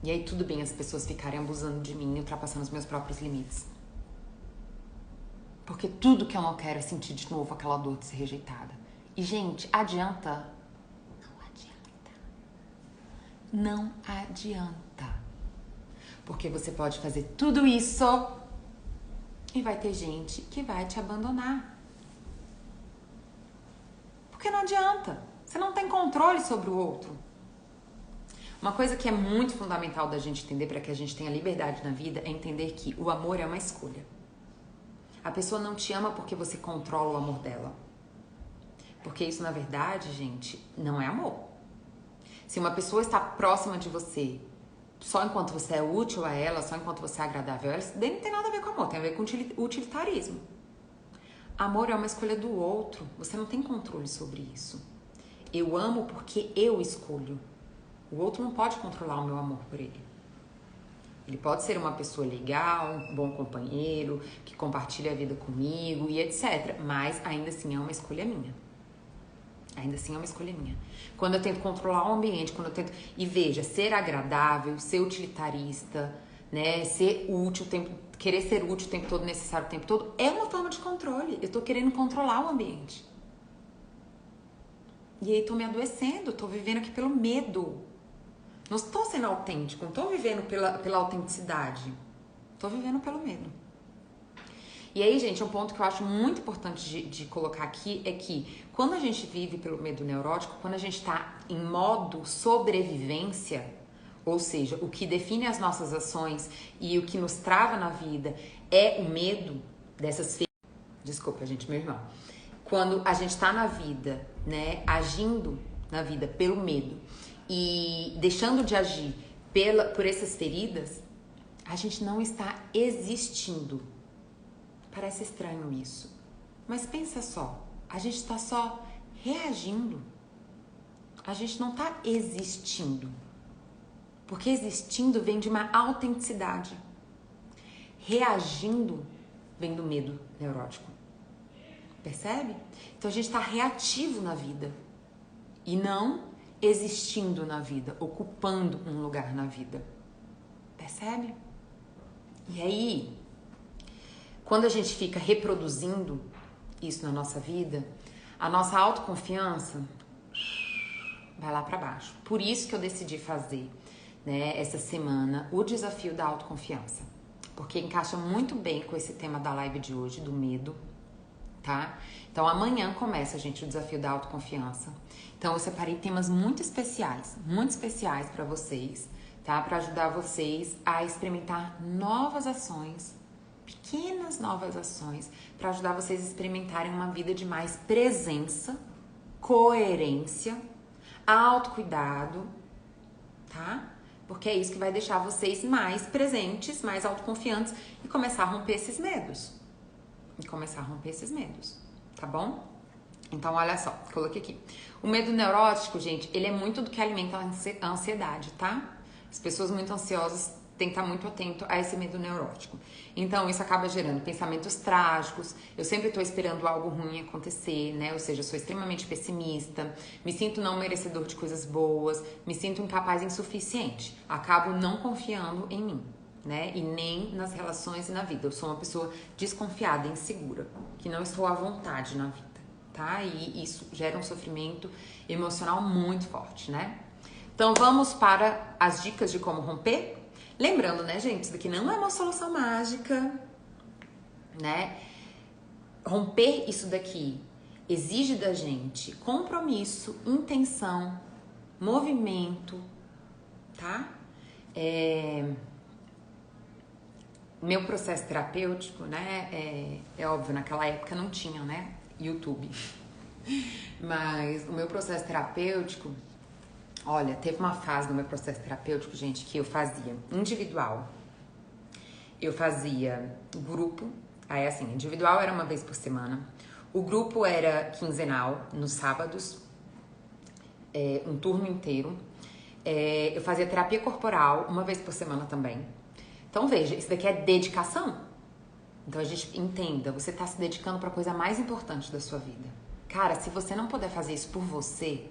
E aí tudo bem as pessoas ficarem abusando de mim, ultrapassando os meus próprios limites. Porque tudo que eu não quero é sentir de novo aquela dor de ser rejeitada. E, gente, adianta? Não adianta. Não adianta. Porque você pode fazer tudo isso e vai ter gente que vai te abandonar. Porque não adianta. Você não tem controle sobre o outro. Uma coisa que é muito fundamental da gente entender para que a gente tenha liberdade na vida é entender que o amor é uma escolha. A pessoa não te ama porque você controla o amor dela. Porque isso, na verdade, gente, não é amor. Se uma pessoa está próxima de você só enquanto você é útil a ela, só enquanto você é agradável a ela, isso daí não tem nada a ver com amor, tem a ver com utilitarismo. Amor é uma escolha do outro, você não tem controle sobre isso. Eu amo porque eu escolho. O outro não pode controlar o meu amor por ele. Ele pode ser uma pessoa legal, um bom companheiro, que compartilha a vida comigo e etc. Mas ainda assim é uma escolha minha. Ainda assim é uma escolha minha. Quando eu tento controlar o ambiente, quando eu tento... E veja, ser agradável, ser utilitarista, né? Ser útil, querer ser útil o tempo todo, necessário o tempo todo, é uma forma de controle. Eu tô querendo controlar o ambiente. E aí tô me adoecendo, tô vivendo aqui pelo medo. Não estou sendo autêntico, não estou vivendo pela autenticidade. Estou vivendo pelo medo. E aí, gente, um ponto que eu acho muito importante de colocar aqui é que quando a gente vive pelo medo neurótico, quando a gente está em modo sobrevivência, ou seja, o que define as nossas ações e o que nos trava na vida é o medo dessas... Desculpa, gente, meu irmão. Quando a gente está na vida, né, agindo na vida pelo medo e deixando de agir por essas feridas, a gente não está existindo. Parece estranho isso, mas pensa só, a gente está só reagindo. A gente não está existindo, porque existindo vem de uma autenticidade. Reagindo vem do medo neurótico. Percebe? Então a gente está reativo na vida e não existindo na vida, ocupando um lugar na vida. Percebe? E aí, quando a gente fica reproduzindo isso na nossa vida, a nossa autoconfiança vai lá para baixo. Por isso que eu decidi fazer, né, essa semana o desafio da autoconfiança, porque encaixa muito bem com esse tema da live de hoje, do medo, tá? Então amanhã começa, gente, o desafio da autoconfiança. Então eu separei temas muito especiais para vocês, tá? Para ajudar vocês a experimentar novas ações, pequenas novas ações, para ajudar vocês a experimentarem uma vida de mais presença, coerência, autocuidado, tá? Porque é isso que vai deixar vocês mais presentes, mais autoconfiantes e começar a romper esses medos. Tá bom? Então, olha só, coloquei aqui. O medo neurótico, gente, ele é muito do que alimenta a ansiedade, tá? As pessoas muito ansiosas têm que estar muito atento a esse medo neurótico. Então, isso acaba gerando pensamentos trágicos. Eu sempre estou esperando algo ruim acontecer, né? Ou seja, eu sou extremamente pessimista, me sinto não merecedor de coisas boas, me sinto incapaz e insuficiente. Acabo não confiando em mim, né? E nem nas relações e na vida. Eu sou uma pessoa desconfiada, insegura, que não estou à vontade na vida, tá? E isso gera um sofrimento emocional muito forte, né? Então vamos para as dicas de como romper. Lembrando, né, gente, isso daqui não é uma solução mágica, né? Romper isso daqui exige da gente compromisso, intenção, movimento, tá? Meu processo terapêutico, né, é óbvio, naquela época não tinha, né, YouTube. Mas o meu processo terapêutico, olha, teve uma fase no meu processo terapêutico, gente, que eu fazia individual, eu fazia grupo, aí assim, individual era uma vez por semana, o grupo era quinzenal, nos sábados, um turno inteiro, eu fazia terapia corporal uma vez por semana também. Então veja, isso daqui é dedicação. Então a gente entenda, você tá se dedicando para a coisa mais importante da sua vida. Cara, se você não puder fazer isso por você,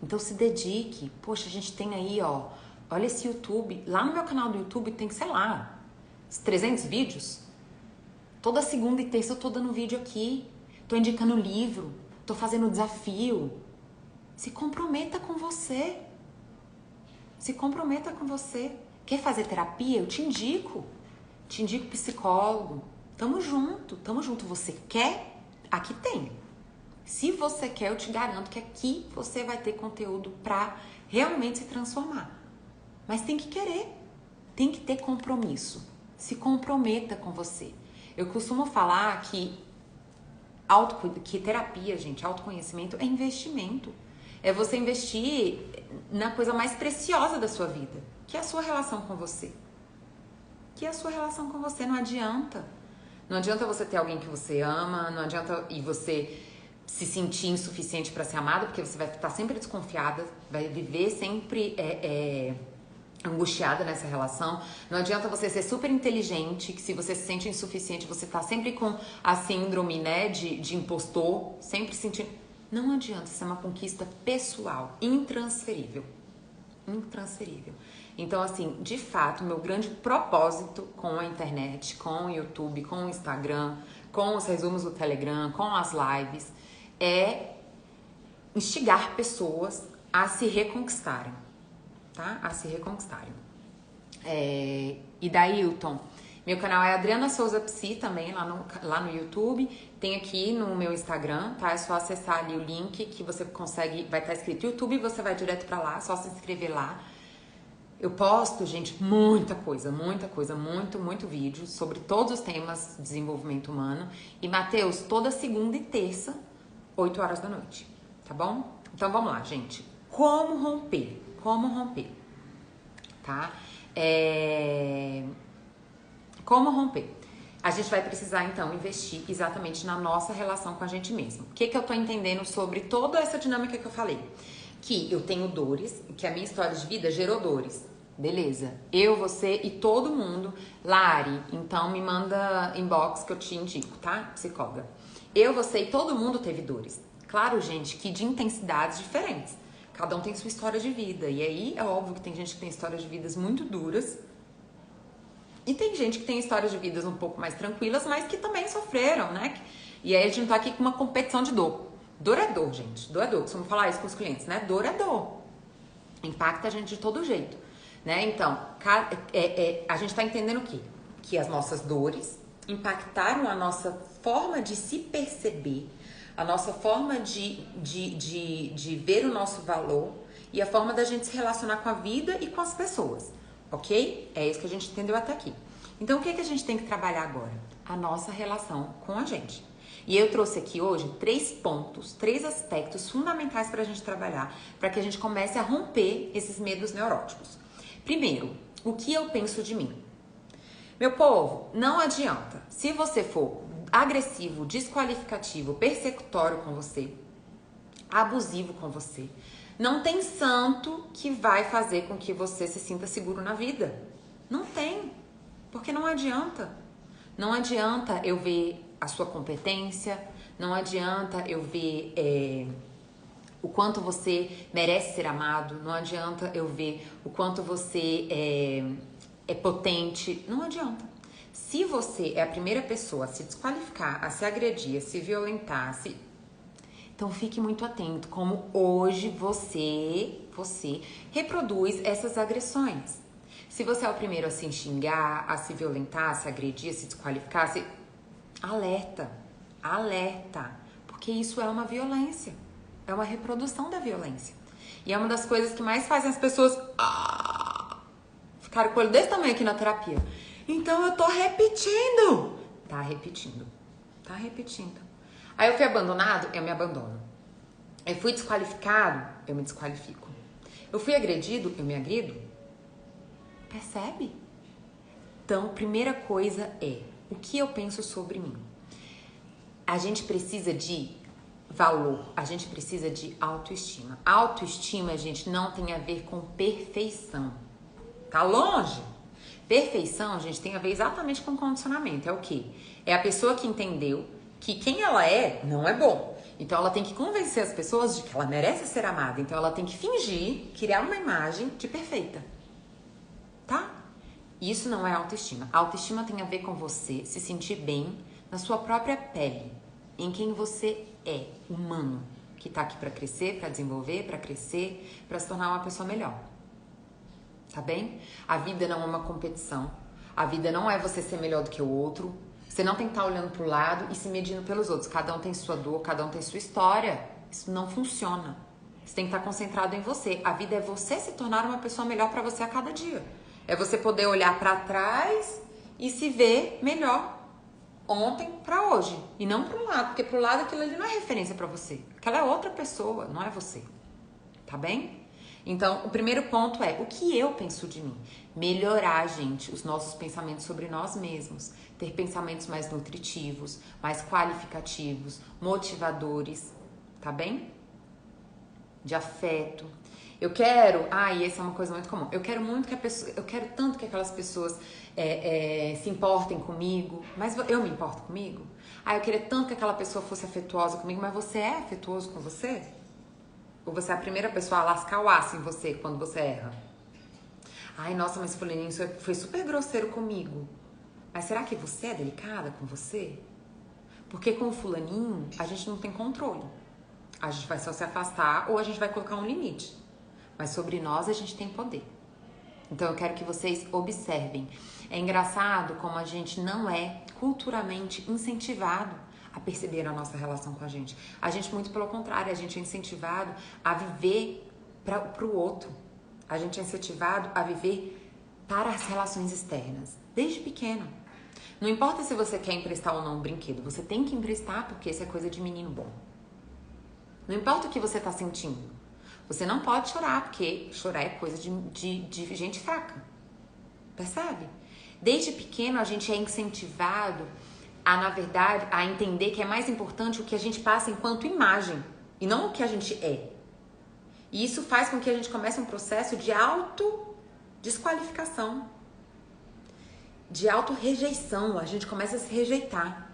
então se dedique. Poxa, a gente tem aí, ó, olha esse YouTube. Lá no meu canal do YouTube tem, sei lá, 300 vídeos. Toda segunda e terça eu tô dando vídeo aqui. Tô indicando livro, tô fazendo desafio. Se comprometa com você. Se comprometa com você. Quer fazer terapia? Eu te indico. Te indico psicólogo. Tamo junto. Você quer? Aqui tem. Se você quer, eu te garanto que aqui você vai ter conteúdo pra realmente se transformar. Mas tem que querer. Tem que ter compromisso. Se comprometa com você. Eu costumo falar que terapia, gente, autoconhecimento é investimento. É você investir na coisa mais preciosa da sua vida, que é a sua relação com você. Não adianta. Não adianta você ter alguém que você ama, não adianta e você se sentir insuficiente para ser amada, porque você vai estar sempre desconfiada, vai viver sempre angustiada nessa relação. Não adianta você ser super inteligente, que se você se sente insuficiente, você tá sempre com a síndrome, né, de impostor, sempre sentindo... Não adianta, isso é uma conquista pessoal, intransferível. Intransferível. Então, assim, de fato, meu grande propósito com a internet, com o YouTube, com o Instagram, com os resumos do Telegram, com as lives, é instigar pessoas a se reconquistarem, tá? A se reconquistarem. E daí, Hilton, meu canal é Adriana Souza Psi também, lá no YouTube. Tem aqui no meu Instagram, tá? É só acessar ali o link que você consegue, vai estar escrito YouTube e você vai direto pra lá, só se inscrever lá. Eu posto, gente, muita coisa, muito vídeo sobre todos os temas de desenvolvimento humano. E, Matheus, toda segunda e terça, 8 horas da noite, tá bom? Então, vamos lá, gente. Como romper? Como romper? Tá? Como romper? A gente vai precisar, então, investir exatamente na nossa relação com a gente mesmo. O que eu tô entendendo sobre toda essa dinâmica que eu falei? Que eu tenho dores, que a minha história de vida gerou dores. Beleza. Eu, você e todo mundo. Lari, então me manda inbox que eu te indico, tá? Psicóloga. Eu, você e todo mundo teve dores. Claro, gente, que de intensidades diferentes. Cada um tem sua história de vida. E aí, é óbvio que tem gente que tem histórias de vidas muito duras. E tem gente que tem histórias de vidas um pouco mais tranquilas, mas que também sofreram, né? E aí a gente não tá aqui com uma competição de dor. Dor é dor, gente. Dor é dor. Costumo falar isso com os clientes, né? Dor é dor. Impacta a gente de todo jeito, né? Então, a gente tá entendendo o quê? Que as nossas dores impactaram a nossa forma de se perceber, a nossa forma de ver o nosso valor e a forma da gente se relacionar com a vida e com as pessoas. Ok? É isso que a gente entendeu até aqui. Então, o que a gente tem que trabalhar agora? A nossa relação com a gente. E eu trouxe aqui hoje 3 pontos, 3 aspectos fundamentais para a gente trabalhar, para que a gente comece a romper esses medos neuróticos. Primeiro, o que eu penso de mim? Meu povo, não adianta. Se você for agressivo, desqualificativo, persecutório com você, abusivo com você, não tem santo que vai fazer com que você se sinta seguro na vida. Não tem. Porque não adianta. Não adianta eu ver a sua competência, não adianta eu ver o quanto você merece ser amado, não adianta eu ver o quanto você é potente, não adianta. Se você é a primeira pessoa a se desqualificar, a se agredir, a se violentar, então fique muito atento como hoje você reproduz essas agressões. Se você é o primeiro a se xingar, a se violentar, a se agredir, a se desqualificar, alerta, porque isso é uma violência, é uma reprodução da violência. E é uma das coisas que mais fazem as pessoas ficarem com o olho desse tamanho aqui na terapia. Então eu tô repetindo. Tá repetindo. Aí eu fui abandonado, eu me abandono. Eu fui desqualificado, eu me desqualifico. Eu fui agredido, eu me agrido. Percebe? Então, primeira coisa é, o que eu penso sobre mim? A gente precisa de valor, a gente precisa de autoestima. Autoestima, gente, não tem a ver com perfeição. Tá longe? Perfeição, gente, tem a ver exatamente com condicionamento. É o quê? É a pessoa que entendeu que quem ela é não é bom. Então ela tem que convencer as pessoas de que ela merece ser amada. Então ela tem que fingir, criar uma imagem de perfeita. Tá? Isso não é autoestima. A autoestima tem a ver com você se sentir bem na sua própria pele, em quem você é, humano, que tá aqui pra crescer, pra desenvolver, pra crescer, pra se tornar uma pessoa melhor. Tá bem? A vida não é uma competição. A vida não é você ser melhor do que o outro. Você não tem que estar olhando pro lado e se medindo pelos outros. Cada um tem sua dor, cada um tem sua história. Isso não funciona. Você tem que estar concentrado em você. A vida é você se tornar uma pessoa melhor pra você a cada dia. É você poder olhar pra trás e se ver melhor ontem pra hoje. E não pro lado, porque pro lado aquilo ali não é referência pra você. Aquela é outra pessoa, não é você. Tá bem? Então, o primeiro ponto é, o que eu penso de mim? Melhorar, gente, os nossos pensamentos sobre nós mesmos. Ter pensamentos mais nutritivos, mais qualificativos, motivadores, tá bem? De afeto. Eu quero, e essa é uma coisa muito comum. Eu quero tanto que aquelas pessoas se importem comigo, mas eu me importo comigo? Eu queria tanto que aquela pessoa fosse afetuosa comigo, mas você é afetuoso com você? Ou você é a primeira pessoa a lascar o aço em você quando você erra? Nossa, mas fulaninho foi super grosseiro comigo. Mas será que você é delicada com você? Porque com o fulaninho, a gente não tem controle. A gente vai só se afastar ou a gente vai colocar um limite. Mas sobre nós, a gente tem poder. Então, eu quero que vocês observem. É engraçado como a gente não é culturalmente incentivado a perceber a nossa relação com a gente. A gente, muito pelo contrário, a gente é incentivado a viver para o outro. A gente é incentivado a viver para as relações externas, desde pequeno. Não importa se você quer emprestar ou não um brinquedo, você tem que emprestar porque isso é coisa de menino bom. Não importa o que você está sentindo. Você não pode chorar, porque chorar é coisa de gente fraca. Percebe? Desde pequeno a gente é incentivado na verdade, a entender que é mais importante o que a gente passa enquanto imagem e não o que a gente é. E isso faz com que a gente comece um processo de autodesqualificação, de auto-rejeição. A gente começa a se rejeitar.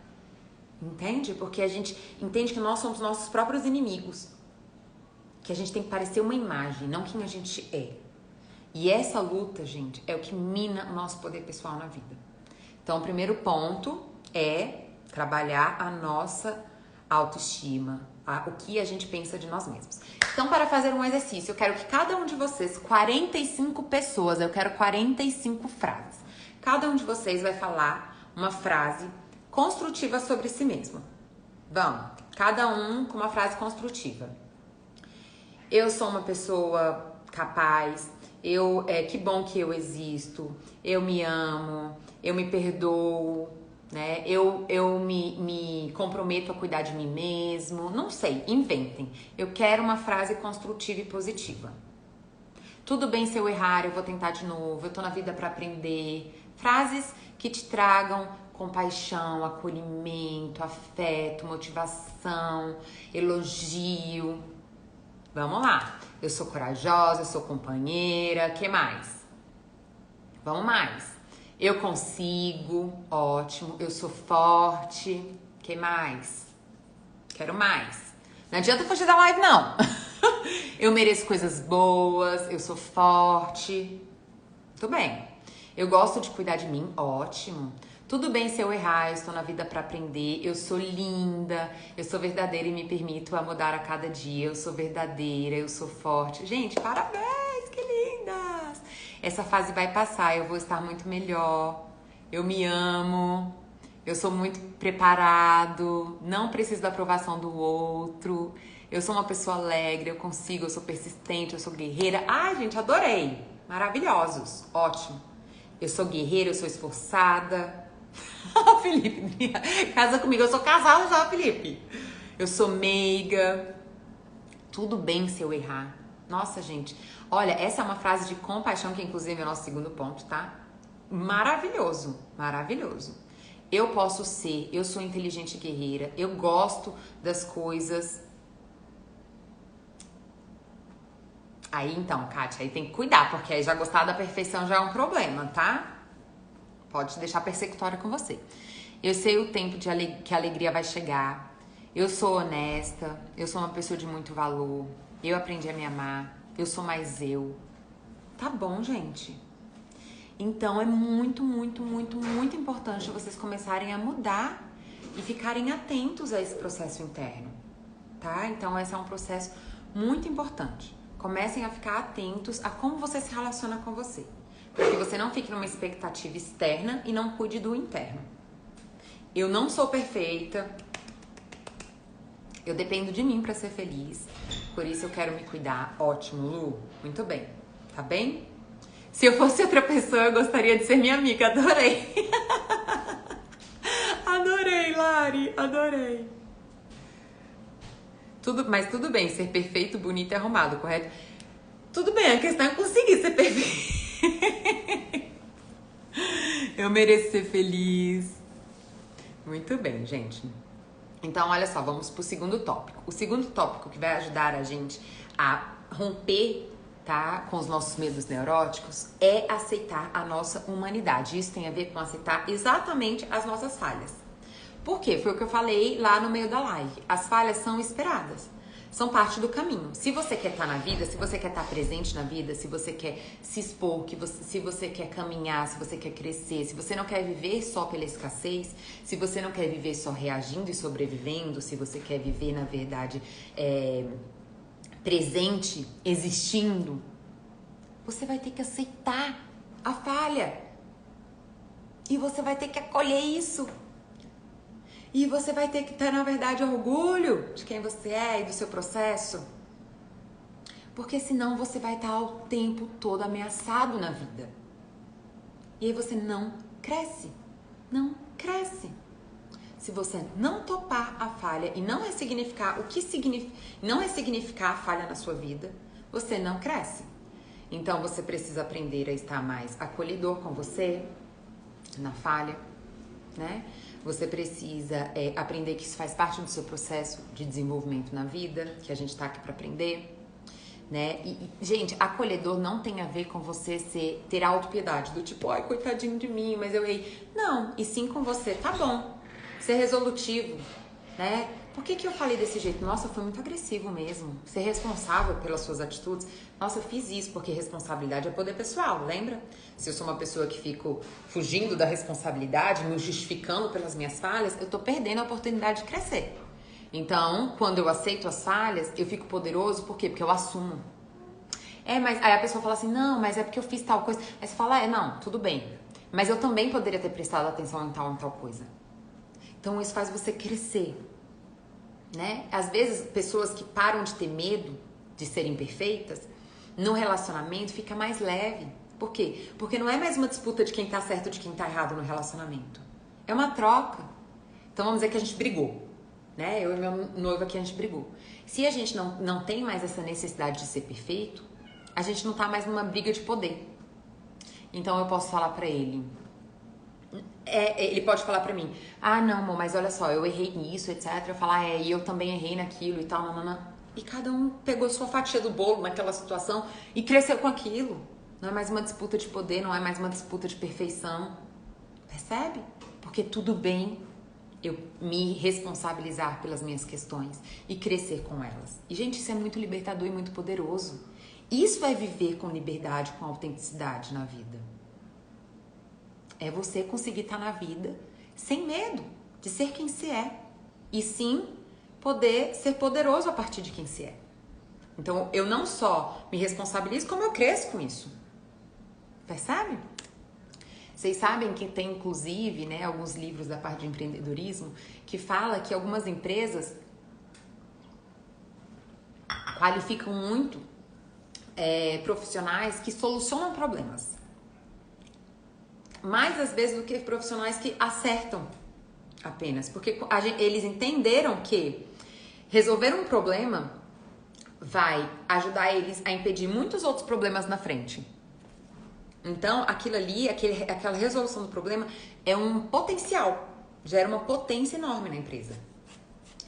Entende? Porque a gente entende que nós somos nossos próprios inimigos. Que a gente tem que parecer uma imagem, não quem a gente é. E essa luta, gente, é o que mina o nosso poder pessoal na vida. Então, o primeiro ponto é trabalhar a nossa autoestima, o que a gente pensa de nós mesmos. Então, para fazer um exercício, eu quero que cada um de vocês, 45 pessoas, eu quero 45 frases. Cada um de vocês vai falar uma frase construtiva sobre si mesmo. Vamos, cada um com uma frase construtiva. Eu sou uma pessoa capaz, que bom que eu existo, eu me amo, eu me perdoo, né? Eu me comprometo a cuidar de mim mesmo. Não sei, inventem. Eu quero uma frase construtiva e positiva. Tudo bem se eu errar, eu vou tentar de novo, eu tô na vida para aprender. Frases que te tragam compaixão, acolhimento, afeto, motivação, elogio. Vamos lá. Eu sou corajosa, eu sou companheira. Que mais? Vamos mais. Eu consigo. Ótimo. Eu sou forte. Que mais? Quero mais. Não adianta fugir da live, não. Eu mereço coisas boas. Eu sou forte. Muito bem. Eu gosto de cuidar de mim. Ótimo. Tudo bem se eu errar, eu estou na vida para aprender, eu sou linda, eu sou verdadeira e me permito a mudar a cada dia, eu sou verdadeira, eu sou forte. Gente, parabéns, que lindas! Essa fase vai passar, eu vou estar muito melhor, eu me amo, eu sou muito preparado, não preciso da aprovação do outro, eu sou uma pessoa alegre, eu consigo, eu sou persistente, eu sou guerreira. Ai, gente, adorei! Maravilhosos, ótimo. Eu sou guerreira, eu sou esforçada. Felipe, casa comigo, eu sou casada já, Felipe. Eu sou meiga. Tudo bem se eu errar. Nossa, gente, olha, essa é uma frase de compaixão, que inclusive é o nosso segundo ponto, tá? Maravilhoso, maravilhoso. Eu posso ser, eu sou inteligente e guerreira, eu gosto das coisas. Aí então, Kátia, aí tem que cuidar, porque aí já gostar da perfeição já é um problema, tá? Pode deixar persecutória com você. Eu sei o tempo que a alegria vai chegar. Eu sou honesta. Eu sou uma pessoa de muito valor. Eu aprendi a me amar. Eu sou mais eu. Tá bom, gente? Então é muito, muito, muito, muito importante vocês começarem a mudar e ficarem atentos a esse processo interno, tá? Então esse é um processo muito importante. Comecem a ficar atentos a como você se relaciona com você. Para que você não fique numa expectativa externa e não cuide do interno. Eu não sou perfeita. Eu dependo de mim para ser feliz. Por isso eu quero me cuidar. Ótimo, Lu. Muito bem. Tá bem? Se eu fosse outra pessoa, eu gostaria de ser minha amiga. Adorei. Adorei, Lari. Adorei. Mas tudo bem, ser perfeito, bonito e arrumado, correto? Tudo bem, a questão é conseguir ser perfeito. Eu mereço ser feliz. Muito bem, gente. Então, olha só, vamos pro segundo tópico. O segundo tópico que vai ajudar a gente a romper tá? Com os nossos medos neuróticos, é aceitar a nossa humanidade. Isso tem a ver com aceitar exatamente as nossas falhas. Por quê? Foi o que eu falei lá no meio da live. As falhas são esperadas. São parte do caminho. Se você quer estar na vida, se você quer estar presente na vida, se você quer se expor, se você quer caminhar, se você quer crescer, se você não quer viver só pela escassez, se você não quer viver só reagindo e sobrevivendo, se você quer viver, na verdade, presente, existindo, você vai ter que aceitar a falha. E você vai ter que acolher isso. E você vai ter que ter, na verdade, orgulho de quem você é e do seu processo. Porque senão você vai estar o tempo todo ameaçado na vida. E aí você não cresce. Não cresce. Se você não topar a falha e não ressignificar o que significa, não ressignificar a falha na sua vida, você não cresce. Então você precisa aprender a estar mais acolhedor com você na falha, né? Você precisa aprender que isso faz parte do seu processo de desenvolvimento na vida, que a gente tá aqui para aprender, né? Gente, acolhedor não tem a ver com você ter autopiedade, do tipo, ai, coitadinho de mim, mas eu errei. Não, e sim com você, tá bom, ser resolutivo, né? Por que eu falei desse jeito? Nossa, foi muito agressivo mesmo. Ser responsável pelas suas atitudes. Nossa, eu fiz isso porque responsabilidade é poder pessoal, lembra? Se eu sou uma pessoa que fico fugindo da responsabilidade, me justificando pelas minhas falhas, eu tô perdendo a oportunidade de crescer. Então, quando eu aceito as falhas, eu fico poderoso, por quê? Porque eu assumo. Mas aí a pessoa fala assim, não, mas é porque eu fiz tal coisa. Aí você fala, não, tudo bem. Mas eu também poderia ter prestado atenção em tal coisa. Então, isso faz você crescer. Né? Às vezes, pessoas que param de ter medo de serem perfeitas, no relacionamento fica mais leve. Por quê? Porque não é mais uma disputa de quem tá certo e de quem tá errado no relacionamento. É uma troca. Então vamos dizer que a gente brigou, né? Eu e meu noivo aqui, a gente brigou. Se a gente não tem mais essa necessidade de ser perfeito, a gente não tá mais numa briga de poder. Então eu posso falar pra ele... ele pode falar pra mim, não, amor, mas olha só, eu errei nisso, etc. Eu falar, e eu também errei naquilo e tal, nanana. E cada um pegou sua fatia do bolo naquela situação e cresceu com aquilo. Não é mais uma disputa de poder, não é mais uma disputa de perfeição. Percebe? Porque tudo bem eu me responsabilizar pelas minhas questões e crescer com elas. E, gente, isso é muito libertador e muito poderoso. Isso é viver com liberdade, com autenticidade na vida. É você conseguir estar na vida sem medo de ser quem se é. E sim, poder ser poderoso a partir de quem se é. Então, eu não só me responsabilizo, como eu cresço com isso. Percebe? Vocês sabem que tem, inclusive, né, alguns livros da parte de empreendedorismo que fala que algumas empresas qualificam muito profissionais que solucionam problemas. Mais às vezes do que profissionais que acertam apenas. Porque eles entenderam que resolver um problema vai ajudar eles a impedir muitos outros problemas na frente. Então, aquilo ali, aquela resolução do problema é um potencial, gera uma potência enorme na empresa.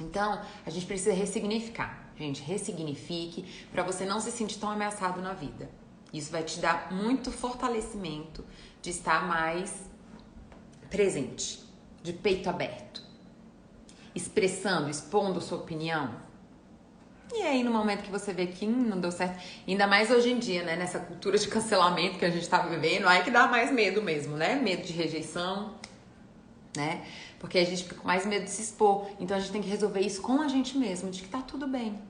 Então, a gente precisa ressignificar. Gente, ressignifique para você não se sentir tão ameaçado na vida. Isso vai te dar muito fortalecimento de estar mais presente, de peito aberto, expressando, expondo sua opinião. E aí, no momento que você vê que não deu certo, ainda mais hoje em dia, né, nessa cultura de cancelamento que a gente tá vivendo, aí que dá mais medo mesmo, né? Medo de rejeição, né? Porque a gente fica com mais medo de se expor. Então a gente tem que resolver isso com a gente mesmo, de que tá tudo bem.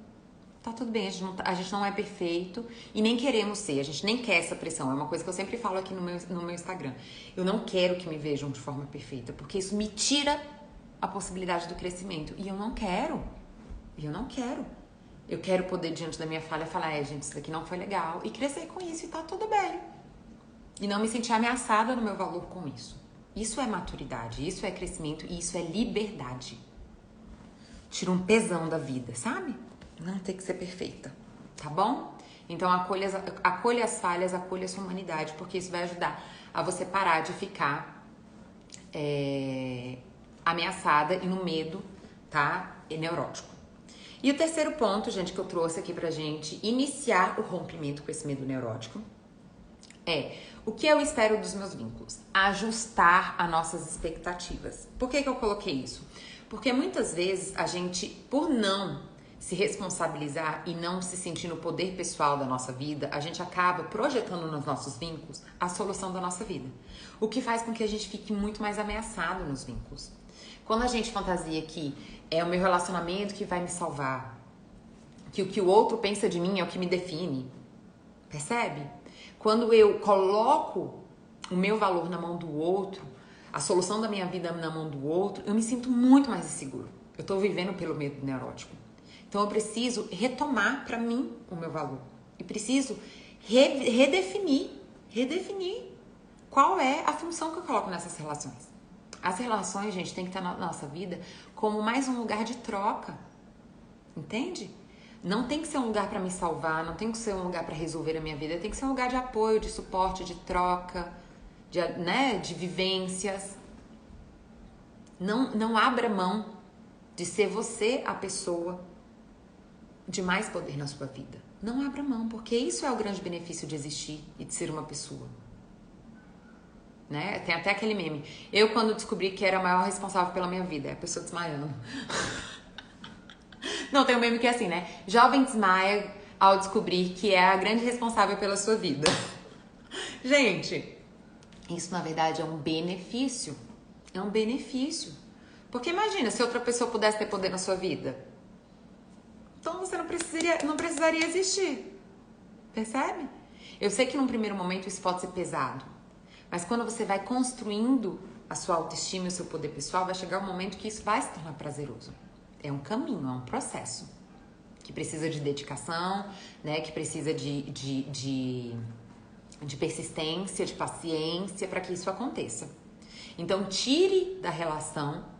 Tá tudo bem, a gente não é perfeito e nem queremos ser, a gente nem quer essa pressão. É uma coisa que eu sempre falo aqui no meu Instagram. Eu não quero que me vejam de forma perfeita, porque isso me tira a possibilidade do crescimento. E eu não quero. Eu quero poder, diante da minha falha, falar, gente, isso daqui não foi legal. E crescer com isso e tá tudo bem. E não me sentir ameaçada no meu valor com isso. Isso é maturidade, isso é crescimento e isso é liberdade. Tira um pesão da vida, sabe? Não tem que ser perfeita, tá bom? Então acolha as falhas, acolha a sua humanidade, porque isso vai ajudar a você parar de ficar ameaçada e no medo, tá? E neurótico. E o terceiro ponto, gente, que eu trouxe aqui pra gente iniciar o rompimento com esse medo neurótico é o que eu espero dos meus vínculos. Ajustar as nossas expectativas. Por que eu coloquei isso? Porque muitas vezes a gente, por não se responsabilizar e não se sentir no poder pessoal da nossa vida, a gente acaba projetando nos nossos vínculos a solução da nossa vida. O que faz com que a gente fique muito mais ameaçado nos vínculos. Quando a gente fantasia que é o meu relacionamento que vai me salvar, que o que o outro pensa de mim é o que me define, percebe? Quando eu coloco o meu valor na mão do outro, a solução da minha vida na mão do outro, eu me sinto muito mais inseguro. Eu tô vivendo pelo medo neurótico. Então eu preciso retomar pra mim o meu valor. E preciso redefinir qual é a função que eu coloco nessas relações. As relações, gente, tem que estar na nossa vida como mais um lugar de troca. Entende? Não tem que ser um lugar pra me salvar, não tem que ser um lugar pra resolver a minha vida. Tem que ser um lugar de apoio, de suporte, de troca, de vivências. Não abra mão de ser você a pessoa de mais poder na sua vida. Não abra mão, porque isso é o grande benefício de existir e de ser uma pessoa. Né? Tem até aquele meme. Eu, quando descobri que era a maior responsável pela minha vida, é a pessoa desmaiando. Não, tem um meme que é assim, né? Jovem desmaia ao descobrir que é a grande responsável pela sua vida. Gente, isso na verdade é um benefício. É um benefício. Porque imagina, se outra pessoa pudesse ter poder na sua vida, então você não precisaria existir. Percebe? Eu sei que num primeiro momento isso pode ser pesado. Mas quando você vai construindo a sua autoestima e o seu poder pessoal, vai chegar um momento que isso vai se tornar prazeroso. É um caminho, é um processo. Que precisa de dedicação, né? Que precisa de persistência, de paciência para que isso aconteça. Então, tire da relação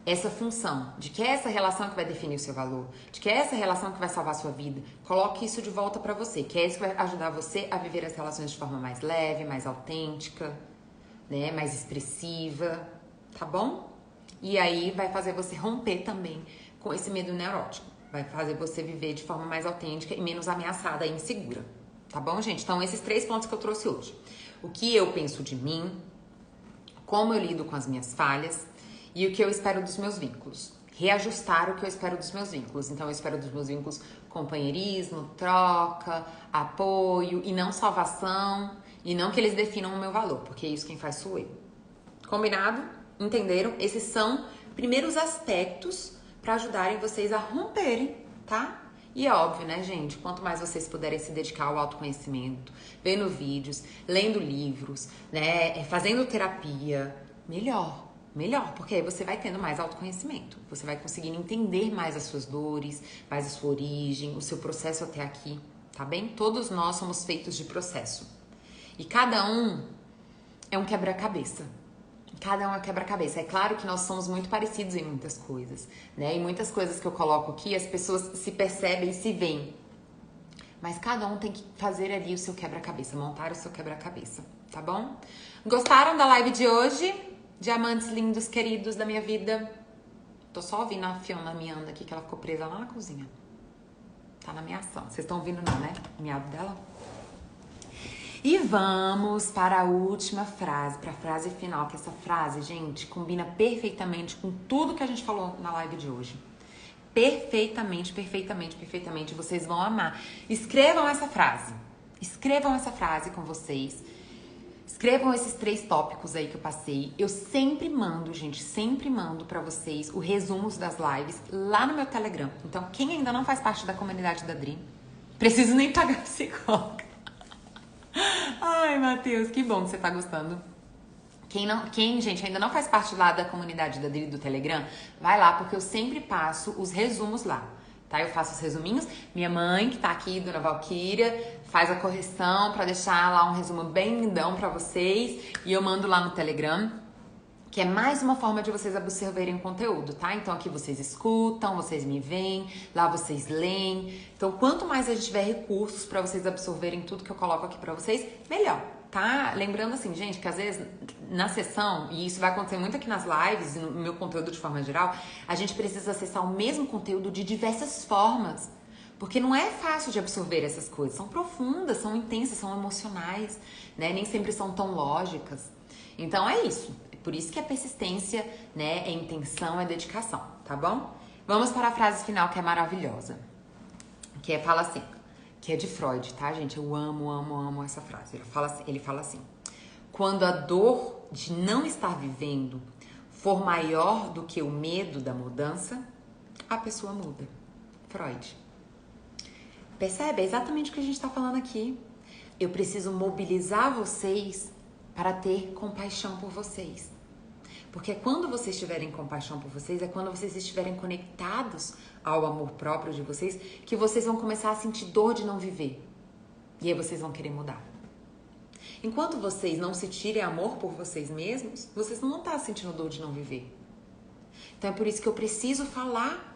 essa função de que é essa relação que vai definir o seu valor, de que é essa relação que vai salvar a sua vida. Coloque isso de volta pra você, que é isso que vai ajudar você a viver as relações de forma mais leve, mais autêntica, né, mais expressiva, tá bom? E aí vai fazer você romper também com esse medo neurótico. Vai fazer você viver de forma mais autêntica e menos ameaçada e insegura. Tá bom, gente? Então, esses 3 pontos que eu trouxe hoje. O que eu penso de mim, como eu lido com as minhas falhas e o que eu espero dos meus vínculos. Reajustar o que eu espero dos meus vínculos. Então, eu espero dos meus vínculos companheirismo, troca, apoio e não salvação. E não que eles definam o meu valor, porque isso quem faz sou eu. Combinado? Entenderam? Esses são primeiros aspectos para ajudarem vocês a romperem, tá? E é óbvio, né, gente? Quanto mais vocês puderem se dedicar ao autoconhecimento, vendo vídeos, lendo livros, né, fazendo terapia, melhor. Melhor, porque aí você vai tendo mais autoconhecimento. Você vai conseguindo entender mais as suas dores, mais a sua origem, o seu processo até aqui, tá bem? Todos nós somos feitos de processo. E cada um é um quebra-cabeça. Cada um é um quebra-cabeça. É claro que nós somos muito parecidos em muitas coisas, né? Em muitas coisas que eu coloco aqui, as pessoas se percebem e se veem. Mas cada um tem que fazer ali o seu quebra-cabeça, montar o seu quebra-cabeça, tá bom? Gostaram da live de hoje? Diamantes lindos, queridos da minha vida. Tô só ouvindo a Fiona miando aqui, que ela ficou presa lá na cozinha. Tá na minha ação. Vocês estão ouvindo não, né? O miado dela. E vamos para a última frase, para a frase final, que essa frase, gente, combina perfeitamente com tudo que a gente falou na live de hoje. Perfeitamente, perfeitamente, perfeitamente. Vocês vão amar. Escrevam essa frase. Escrevam essa frase com vocês. Escrevam esses 3 tópicos aí que eu passei. Eu sempre mando, gente, sempre mando pra vocês os resumos das lives lá no meu Telegram. Então, quem ainda não faz parte da comunidade da Dri, preciso nem pagar psicóloga. Ai, Matheus, que bom que você tá gostando. Quem, gente, ainda não faz parte lá da comunidade da Dri do Telegram, vai lá, porque eu sempre passo os resumos lá. Tá? Eu faço os resuminhos. Minha mãe, que tá aqui, Dona Valquíria, faz a correção pra deixar lá um resumo bem lindão pra vocês. E eu mando lá no Telegram, que é mais uma forma de vocês absorverem o conteúdo, tá? Então aqui vocês escutam, vocês me veem, lá vocês leem. Então quanto mais a gente tiver recursos pra vocês absorverem tudo que eu coloco aqui pra vocês, melhor, tá? Lembrando assim, gente, que às vezes na sessão, e isso vai acontecer muito aqui nas lives e no meu conteúdo de forma geral, a gente precisa acessar o mesmo conteúdo de diversas formas. Porque não é fácil de absorver essas coisas. São profundas, são intensas, são emocionais, né? Nem sempre são tão lógicas. Então é isso. É por isso que a persistência, né, é intenção, é dedicação, tá bom? Vamos para a frase final, que é maravilhosa. Que fala assim, que é de Freud, tá, gente? Eu amo essa frase. Ele fala assim: quando a dor de não estar vivendo for maior do que o medo da mudança, a pessoa muda. Freud. Percebe? É exatamente o que a gente está falando aqui. Eu preciso mobilizar vocês para ter compaixão por vocês. Porque quando vocês tiverem compaixão por vocês, é quando vocês estiverem conectados ao amor próprio de vocês, que vocês vão começar a sentir dor de não viver. E aí vocês vão querer mudar. Enquanto vocês não sentirem amor por vocês mesmos, vocês não vão estar sentindo dor de não viver. Então é por isso que eu preciso falar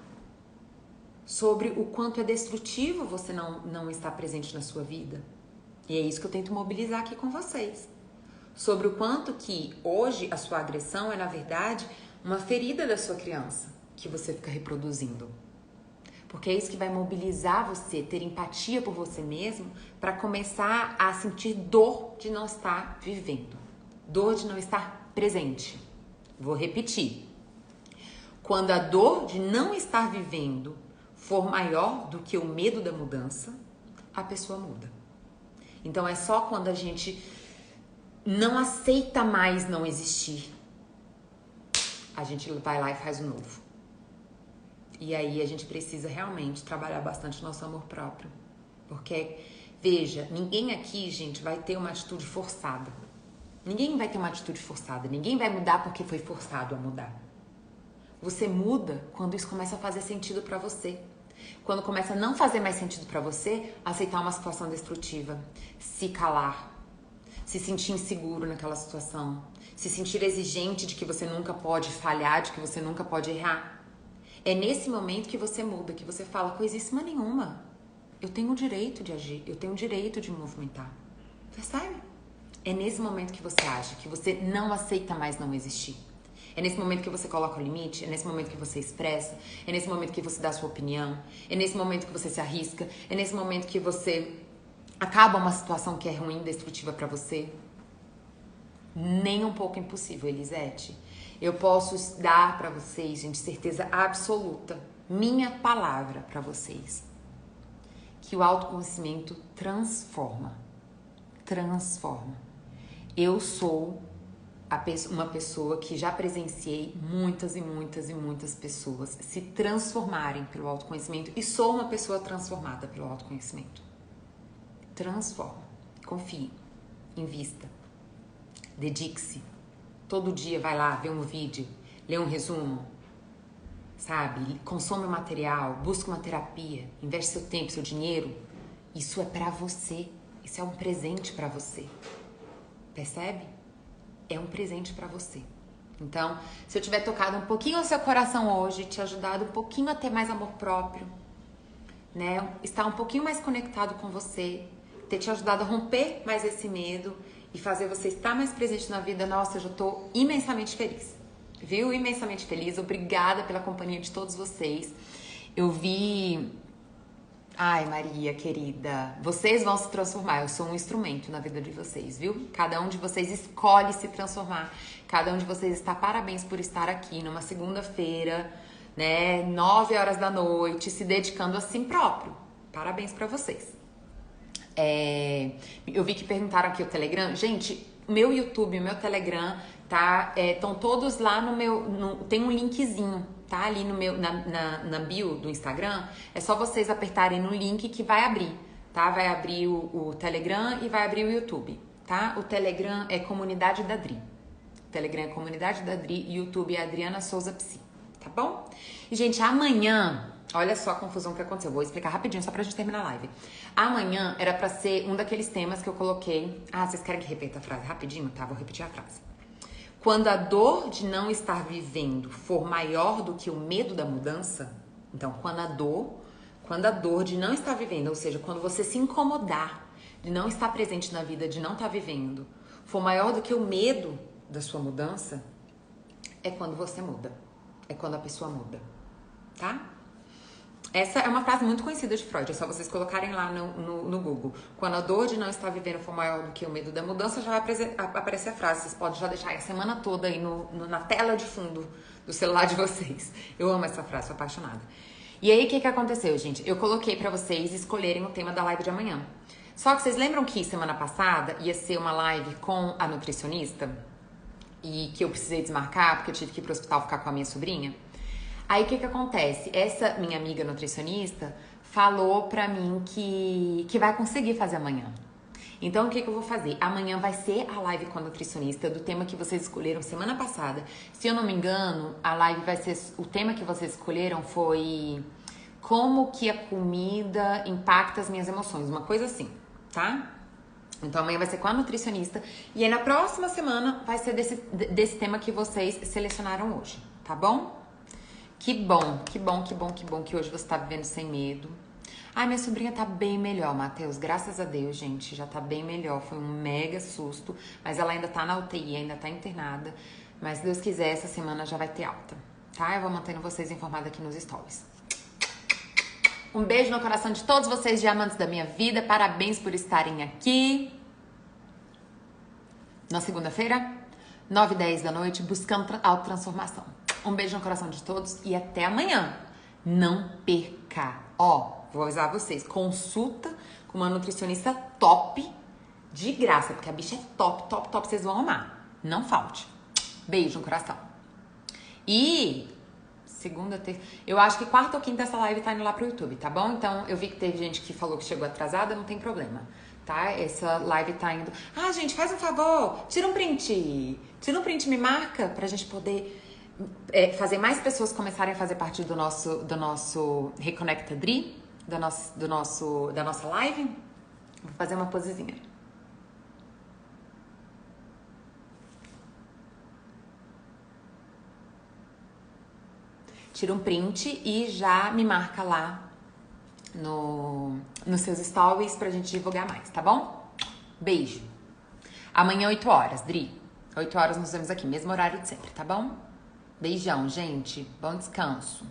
sobre o quanto é destrutivo você não estar presente na sua vida. E é isso que eu tento mobilizar aqui com vocês. Sobre o quanto que hoje a sua agressão é, na verdade, uma ferida da sua criança que você fica reproduzindo. Porque é isso que vai mobilizar você, ter empatia por você mesmo, para começar a sentir dor de não estar vivendo. Dor de não estar presente. Vou repetir. Quando a dor de não estar vivendo for maior do que o medo da mudança, a pessoa muda. Então é só quando a gente não aceita mais não existir, a gente vai lá e faz o novo. E aí a gente precisa realmente trabalhar bastante o nosso amor próprio. Porque, veja, ninguém aqui, gente, vai ter uma atitude forçada. Ninguém vai ter uma atitude forçada. Ninguém vai mudar porque foi forçado a mudar. Você muda quando isso começa a fazer sentido pra você. Quando começa a não fazer mais sentido pra você, aceitar uma situação destrutiva, se calar, se sentir inseguro naquela situação, se sentir exigente de que você nunca pode falhar, de que você nunca pode errar. É nesse momento que você muda, que você fala, coisíssima nenhuma. Eu tenho o direito de agir, eu tenho o direito de me movimentar. Percebe? É nesse momento que você age, que você não aceita mais não existir. É nesse momento que você coloca o limite, é nesse momento que você expressa, é nesse momento que você dá a sua opinião, é nesse momento que você se arrisca, é nesse momento que você acaba uma situação que é ruim, destrutiva pra você. Nem um pouco impossível, Elisete. Eu posso dar pra vocês, gente, certeza absoluta, minha palavra pra vocês, que o autoconhecimento transforma. Transforma. Eu sou uma pessoa que já presenciei muitas e muitas e muitas pessoas se transformarem pelo autoconhecimento e sou uma pessoa transformada pelo autoconhecimento. Transforma. Confie. Invista. Dedique-se. Todo dia vai lá, vê um vídeo, lê um resumo, sabe? Consome o material, busca uma terapia, investe seu tempo, seu dinheiro. Isso é pra você. Isso é um presente pra você. Percebe? É um presente pra você. Então, se eu tiver tocado um pouquinho o seu coração hoje, te ajudado um pouquinho a ter mais amor próprio, né? Estar um pouquinho mais conectado com você, ter te ajudado a romper mais esse medo e fazer você estar mais presente na vida, nossa, eu já tô imensamente feliz. Viu? Imensamente feliz. Obrigada pela companhia de todos vocês. Eu vi... Ai, Maria, querida, vocês vão se transformar. Eu sou um instrumento na vida de vocês, viu? Cada um de vocês escolhe se transformar. Cada um de vocês está parabéns por estar aqui numa segunda-feira, né? 9 horas da noite, se dedicando a si próprio. Parabéns pra vocês. Eu vi que perguntaram aqui o Telegram. Gente, o meu YouTube, o meu Telegram, tá? Estão todos lá no meu... tem um linkzinho, tá? Ali no meu, na bio do Instagram. É só vocês apertarem no link que vai abrir, tá? Vai abrir o Telegram e vai abrir o YouTube, tá? O Telegram é Comunidade da Dri. O Telegram é Comunidade da Dri e o YouTube é Adriana Souza Psi, tá bom? E, gente, amanhã... Olha só a confusão que aconteceu. Vou explicar rapidinho, só pra gente terminar a live. Amanhã era pra ser um daqueles temas que eu coloquei... Ah, vocês querem que repita a frase rapidinho? Tá, vou repetir a frase. Quando a dor de não estar vivendo for maior do que o medo da mudança... Então, quando a dor de não estar vivendo, ou seja, quando você se incomodar de não estar presente na vida, de não estar vivendo, for maior do que o medo da sua mudança é quando você muda. É quando a pessoa muda, tá? Essa é uma frase muito conhecida de Freud, é só vocês colocarem lá no Google. Quando a dor de não estar vivendo for maior do que o medo da mudança, já vai aparecer a frase. Vocês podem já deixar a semana toda aí na tela de fundo do celular de vocês. Eu amo essa frase, sou apaixonada. E aí, o que aconteceu, gente? Eu coloquei pra vocês escolherem o tema da live de amanhã. Só que vocês lembram que semana passada ia ser uma live com a nutricionista? E que eu precisei desmarcar porque eu tive que ir pro hospital ficar com a minha sobrinha? Aí, o que acontece? Essa minha amiga nutricionista falou pra mim que vai conseguir fazer amanhã. Então, o que eu vou fazer? Amanhã vai ser a live com a nutricionista do tema que vocês escolheram semana passada. Se eu não me engano, a live vai ser... O tema que vocês escolheram foi como que a comida impacta as minhas emoções. Uma coisa assim, tá? Então, amanhã vai ser com a nutricionista. E aí, na próxima semana, vai ser desse tema que vocês selecionaram hoje, tá bom? Que bom que hoje você tá vivendo sem medo. Ai, minha sobrinha tá bem melhor, Matheus. Graças a Deus, gente, já tá bem melhor. Foi um mega susto, mas ela ainda tá na UTI, ainda tá internada. Mas se Deus quiser, essa semana já vai ter alta, tá? Eu vou mantendo vocês informados aqui nos stories. Um beijo no coração de todos vocês, diamantes da minha vida. Parabéns por estarem aqui. Na segunda-feira, 9h10 da noite, buscando autotransformação. Um beijo no coração de todos e até amanhã. Não perca. Ó, vou avisar vocês. Consulta com uma nutricionista top de graça. Porque a bicha é top. Vocês vão amar. Não falte. Beijo no coração. E segunda, terça... Eu acho que quarta ou quinta essa live tá indo lá pro YouTube, tá bom? Então, eu vi que teve gente que falou que chegou atrasada. Não tem problema, tá? Essa live tá indo... Ah, gente, faz um favor. Tira um print. Tira um print, me marca pra gente poder... fazer mais pessoas começarem a fazer parte do nosso Reconecta Dri, da nossa live. Vou fazer uma posezinha. Tira um print e já me marca lá nos seus stories pra gente divulgar mais, tá bom? Beijo. Amanhã 8 horas, Dri. 8 horas nos vemos aqui, mesmo horário de sempre, tá bom? Beijão, gente. Bom descanso.